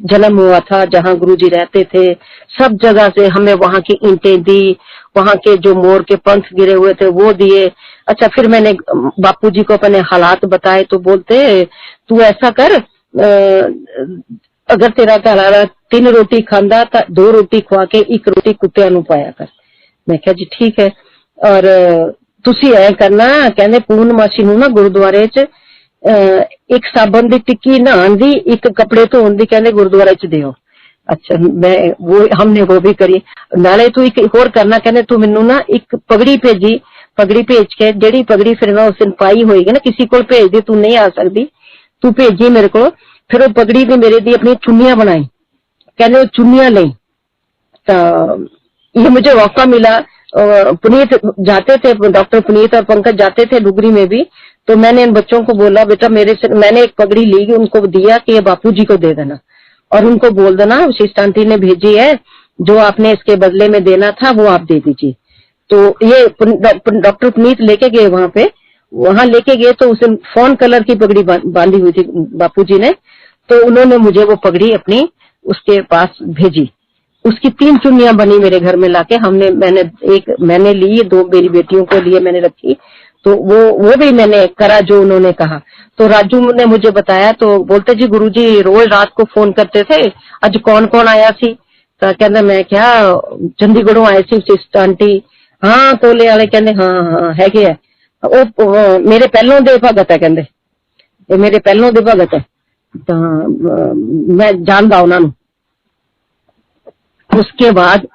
जन्म हुआ था, जहां गुरु जी रहते थे, सब जगह से हमें वहां की ईंटें दी, वहां के जो मोर के पंख गिरे हुए थे वो दिए। अच्छा, फिर मैंने बापूजी को अपने हालात बताए तो बोलते, तू ऐसा कर, अगर तेरा घर वाला 3 रोटी खांदा तो 2 रोटी खवा के 1 रोटी कुत्तिਆਂ ਨੂੰ पाया कर। मैं कहा जी ठीक है। और ਤੁਸੀਂ ਐ करना, कहंदे पूर्णमासी ਨੂੰ ना गुरुद्वारे च एक साबन दी टिक्की नहान दी, 1 कपड़े धोन दी कहंदे गुरुद्वारे च दियो। अच्छा, हमने वो भी करी। नाले तू एक होर करना, कहंदे तू मैनू ना 1 पगड़ी भेजी, पगड़ी भेज के, जेड़ी पगड़ी फिर मैं उस दिन पाई होएगी ना, किसी को भेज दी, तू नहीं आ सकती, तू भेजी मेरे को। फिर वो पगड़ी भी मेरे दी अपनी चुन्नियां बनाई, कहने वो चुन्नियां ली। तो ये मुझे मौका मिला, पुनीत जाते थे, डॉक्टर पुनीत और पंकज जाते थे डुगरी में भी, तो मैंने इन बच्चों को बोला, बेटा मेरे से, मैंने एक पगड़ी ली, उनको दिया कि ये बापूजी को दे देना और उनको बोल देना विशिष्ट आंटी ने भेजी है, जो आपने इसके बदले में देना था वो आप दे दीजिए। तो ये डॉक्टर पुनीत लेके गए वहां लेके गए, तो उसे फोन कलर की पगड़ी बांधी हुई थी बापूजी ने, तो उन्होंने मुझे वो पगड़ी अपनी उसके पास भेजी। उसकी 3 चुन्नियां बनी मेरे घर में लाके, मैंने ली, 2 मेरी बेटियों को लिए मैंने रखी। तो वो भी मैंने करा जो उन्होंने कहा। तो राजू ने मुझे बताया, तो बोलते जी गुरुजी रोज रात को फोन करते थे, आज कौन कौन आया सी? तो कहंदा मैं क्या चंडीगढ़ों आए सी सिस्टर आंटी, हाँ तोले वाले, कहंदे हाँ हैगे है, ਉਹ मेरे पहलों दे भगत है, कहंदे ये मेरे पहलों दे भगत है, तो मैं जानदा उन्हां नूं। उसके बाद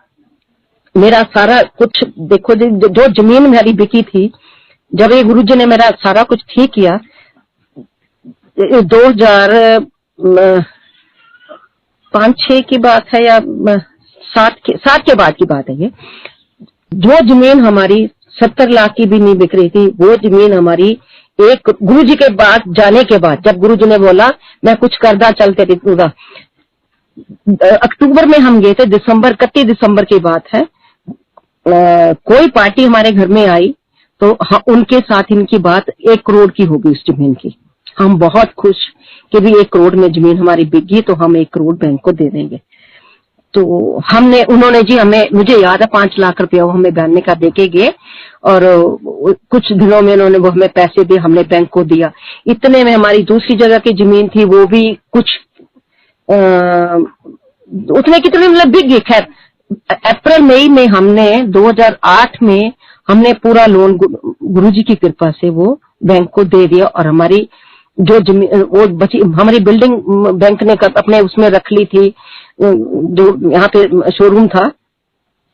मेरा सारा कुछ, देखो जी, जो जमीन मेरी बिकी थी, जब ये गुरुजी ने मेरा सारा कुछ ठीक किया, 2005-6 की बात है या 7 के बाद की बात है ये। जो जमीन हमारी 70 लाख की भी नहीं बिक रही थी, वो जमीन हमारी एक गुरुजी के बाद जाने के बाद, जब गुरुजी ने बोला मैं कुछ करदा चल तेरी पूरा, अक्टूबर में हम गए थे, 31 दिसंबर की बात है। कोई पार्टी हमारे घर में आई तो उनके साथ इनकी बात 1 करोड़ की होगी उस जमीन की। हम बहुत खुश कि भी 1 करोड़ में जमीन हमारी बिक गई, तो हम 1 करोड़ बैंक को दे देंगे। तो उन्होंने जी मुझे याद है 5 लाख रुपया वो हमें बनने का देके गए, और कुछ दिनों में उन्होंने वो हमें पैसे दिए, हमने बैंक को दिया। इतने में हमारी दूसरी जगह की जमीन थी, वो भी कुछ उतने कितने मतलब बिक गई। खैर अप्रैल मई में हमने 2008 में हमने पूरा लोन गुरुजी की कृपा से वो बैंक को दे दिया, और हमारी जो जमीन वो बची, हमारी बिल्डिंग बैंक ने अपने उसमें रख ली थी, जो यहाँ पे शोरूम था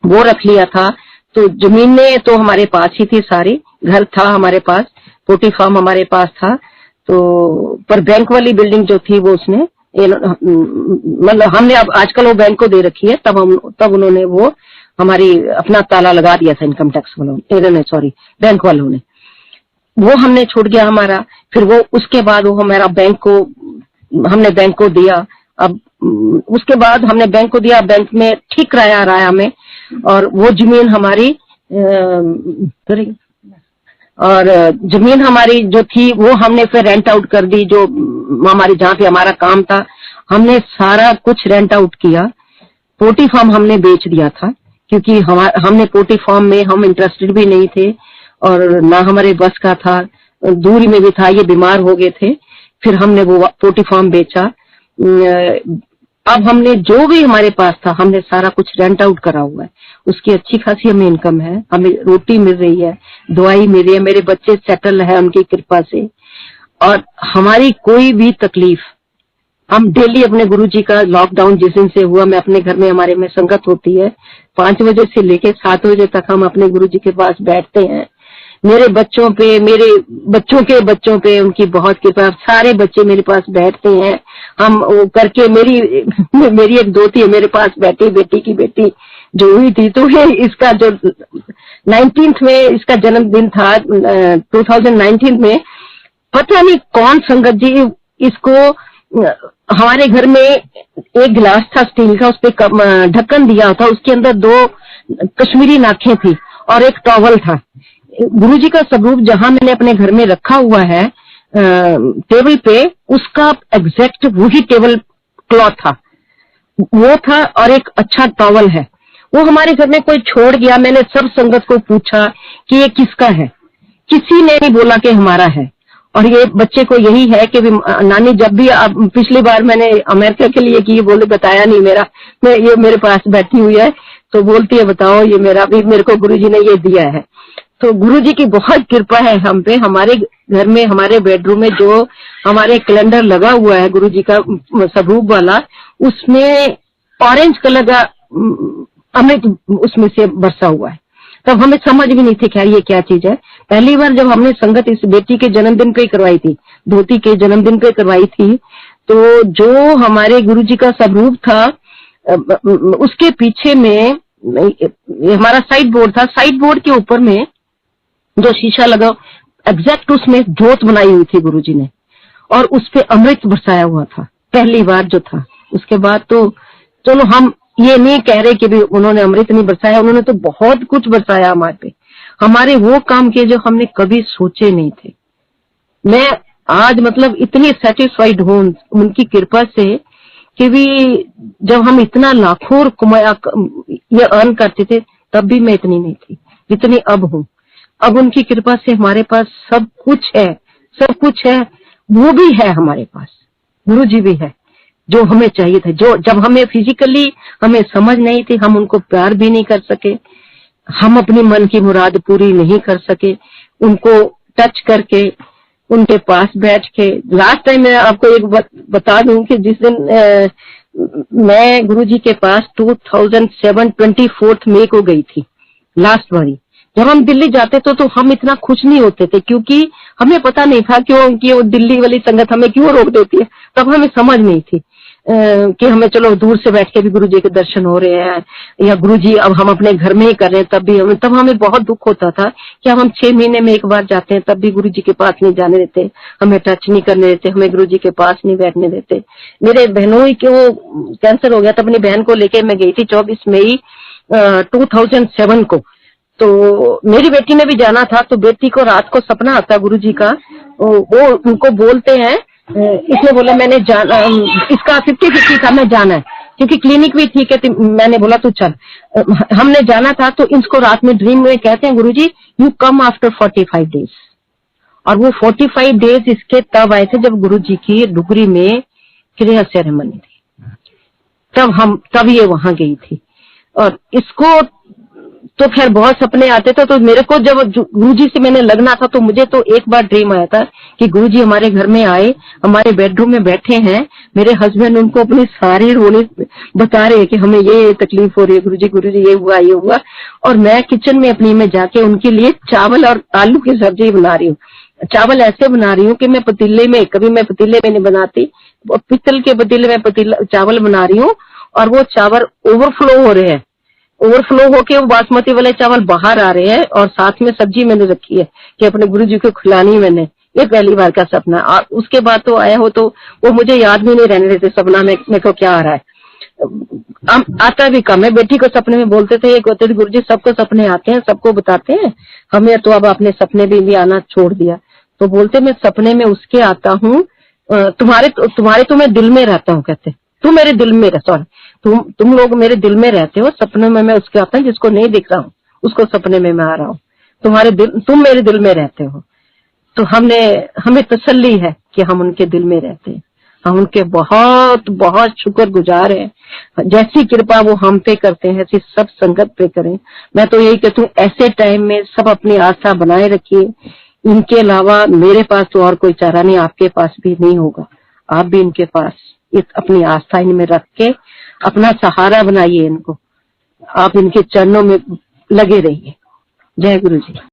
वो रख लिया था। तो जमीनें तो हमारे पास ही थी, सारी घर था हमारे पास, पोटी फार्म हमारे पास था। तो पर बैंक वाली बिल्डिंग जो थी वो उसने मतलब हमने अब आजकल वो बैंक को दे रखी है, तब उन्होंने वो हमारी अपना ताला लगा दिया था इनकम टैक्स वालों, सॉरी बैंक वालों ने, वो हमने छूट गया हमारा। फिर वो उसके बाद वो हमारा हमने बैंक को दिया। अब उसके बाद हमने बैंक को दिया, बैंक में ठीक कराया रहा हमें, और वो जमीन हमारी और जमीन हमारी जो थी वो हमने फिर रेंट आउट कर दी, जो हमारी जहाँ पे हमारा काम था हमने सारा कुछ रेंट आउट किया। पोटी फार्म हमने बेच दिया था, क्योंकि हमने पोटी फार्म में हम इंटरेस्टेड भी नहीं थे, और ना हमारे बस का था, दूरी में भी था, ये बीमार हो गए थे। फिर हमने वो पोटी फार्म बेचा। अब हमने जो भी हमारे पास था हमने सारा कुछ रेंट आउट करा हुआ है, उसकी अच्छी खासी हमें इनकम है, हमें रोटी मिल रही है, दवाई मिल रही है, मेरे बच्चे सेटल है उनकी कृपा से, और हमारी कोई भी तकलीफ, हम डेली अपने गुरुजी का लॉकडाउन जिस दिन से हुआ, मैं अपने घर में, हमारे में संगत होती है, 5 बजे से लेके 7 बजे तक हम अपने गुरुजी के पास बैठते हैं। मेरे बच्चों पे, मेरे बच्चों के बच्चों पे उनकी बहुत कृपा। सारे बच्चे मेरे पास बैठते हैं, हम वो करके मेरी एक दोती है मेरे पास बैठी, बेटी की बेटी जो हुई थी, तो ये इसका जो 19th में इसका जन्मदिन था 2019 में, पता नहीं कौन संगत जी इसको हमारे घर में एक गिलास था स्टील का, उस पे ढक्कन दिया था, उसके अंदर 2 कश्मीरी नाखें थी और एक टॉवल था। गुरुजी का स्वरूप जहां मैंने अपने घर में रखा हुआ है टेबल पे, उसका एग्जैक्ट वही टेबल क्लॉथ था, वो था, और एक अच्छा टॉवल है। वो हमारे घर में कोई छोड़ गया। मैंने सब संगत को पूछा कि ये किसका है, किसी ने नहीं बोला कि हमारा है। और ये बच्चे को यही है कि नानी जब भी पिछली बार मैंने अमेरिका के लिए की, बोले बताया नहीं मेरा, ये मेरे पास बैठी हुई है, तो बोलती है बताओ ये मेरा भी, मेरे को गुरुजी ने ये दिया है। तो गुरुजी की बहुत कृपा है हम पे। हमारे घर में, हमारे बेडरूम में जो हमारे कैलेंडर लगा हुआ है गुरुजी का स्वरूप वाला, उसमें ऑरेंज कलर का अमृत उसमें से बरसा हुआ है। तब हमें समझ भी नहीं थी खैर ये क्या चीज है। पहली बार जब हमने संगत इस बेटी के जन्मदिन पे करवाई थी, धोती के जन्मदिन पे करवाई थी, तो जो हमारे गुरुजी का स्वरूप था उसके पीछे में हमारा साइड बोर्ड था, साइड बोर्ड के ऊपर में जो शीशा लगा, एग्जैक्ट उसमें जोत बनाई हुई थी गुरुजी ने, और उस पे अमृत बरसाया हुआ था पहली बार जो था। उसके बाद तो चलो हम ये नहीं कह रहे कि भी उन्होंने अमृत नहीं बरसाया, उन्होंने तो बहुत कुछ बरसाया हमारे पे, हमारे वो काम किए जो हमने कभी सोचे नहीं थे। मैं आज मतलब इतनी सेटिस्फाइड हूं उनकी कृपा से कि भी जब हम इतना लाखों कमाया ये अर्न करते थे, तब भी मैं इतनी नहीं थी जितनी अब हूं। अब उनकी कृपा से हमारे पास सब कुछ है, सब कुछ है, वो भी है हमारे पास, गुरुजी भी है जो हमें चाहिए था। जो जब हमें फिजिकली हमें समझ नहीं थी, हम उनको प्यार भी नहीं कर सके, हम अपनी मन की मुराद पूरी नहीं कर सके, उनको टच करके, उनके पास बैठ के। लास्ट टाइम मैं आपको एक बता दूं कि जिस दिन मैं गुरुजी के पास 2007 24 मई को गई थी लास्ट बारी। जब हम दिल्ली जाते तो हम इतना खुश नहीं होते थे, क्योंकि हमें पता नहीं था क्यों कि वो दिल्ली वाली संगत हमें क्यों रोक देती है। तब हमें समझ नहीं थी कि हमें चलो दूर से बैठ के भी गुरुजी के दर्शन हो रहे हैं, या गुरुजी अब हम अपने घर में ही कर रहे हैं। तब हमें बहुत दुख होता था कि अब हम 6 महीने में एक बार जाते हैं, तब भी गुरुजी के पास नहीं जाने देते, हमें टच नहीं करने देते, हमें गुरुजी के पास नहीं बैठने देते। मेरे बहनों को कैंसर हो गया था, अपनी बहन को लेके मैं गई थी 24 मई 2007 को। तो मेरी बेटी ने भी जाना था, तो बेटी को रात को सपना आता गुरुजी का, वो उनको बोलते हैं, इसने बोला मैंने जाना, इसका 50-50 था, मैं जाना है क्योंकि क्लिनिक भी ठीक है। मैंने बोला तू चल, हमने जाना था। तो इसको रात में ड्रीम में कहते हैं गुरुजी यू कम आफ्टर 45 डेज, और वो 45 डेज इसके तब आए थे जब गुरुजी की डुगरी में क्रिया सेरेमनी थी, तब ये वहां गई थी। और इसको तो खैर बहुत सपने आते थे। तो मेरे को जब गुरुजी से मैंने लगना था, तो मुझे तो एक बार ड्रीम आया था कि गुरुजी हमारे घर में आए, हमारे बेडरूम में बैठे हैं, मेरे हस्बैंड उनको अपनी सारी रोने बता रहे हैं कि हमें ये तकलीफ हो रही है, गुरुजी ये हुआ। और मैं किचन में अपनी में जाके उनके लिए चावल और आलू की सब्जी बना रही हूँ। चावल ऐसे बना रही हूँ कि मैं पतीले में, कभी मैं पतीले में नहीं बनाती, पित्तल के पतीले में चावल बना रही हूँ, और वो चावल ओवरफ्लो हो रहे हैं, ओवरफ्लो होके वो बासमती वाले चावल बाहर आ रहे हैं, और साथ में सब्जी मैंने रखी है कि अपने गुरुजी को खिलानी मैंने। ये पहली बार का सपना। और उसके बाद तो आया हो तो वो मुझे याद भी नहीं रहने देते सपना में मेरे को क्या आ रहा है। आता भी कम है। बेटी को सपने में बोलते थे गुरुजी सबको सपने आते हैं, सबको बताते हैं, हमें तो अब आपने सपने भी नहीं आना छोड़ दिया। तो बोलते मैं सपने में उसके आता हूँ, तुम्हारे तो मैं दिल में रहता हूँ, कहते तू मेरे दिल में रह, तुम लोग मेरे दिल में रहते हो, सपनों में मैं उसके आता हूँ जिसको नहीं दिख रहा हूँ, उसको सपने में मैं आ रहा हूँ, तुम मेरे दिल में रहते हो। तो हमें तसल्ली है कि हम उनके दिल में रहते हैं, हम उनके बहुत बहुत शुक्रगुजार हैं। जैसी कृपा वो हम पे करते हैं ऐसी सब संगत पे करें। मैं तो यही कहती हूँ ऐसे टाइम में सब अपनी आस्था बनाए रखिए, इनके अलावा मेरे पास तो और कोई चारा नहीं, आपके पास भी नहीं होगा। आप भी इनके पास अपनी आस्था इनमें रख के अपना सहारा बनाइए इनको, आप इनके चरणों में लगे रहिए। जय गुरु जी।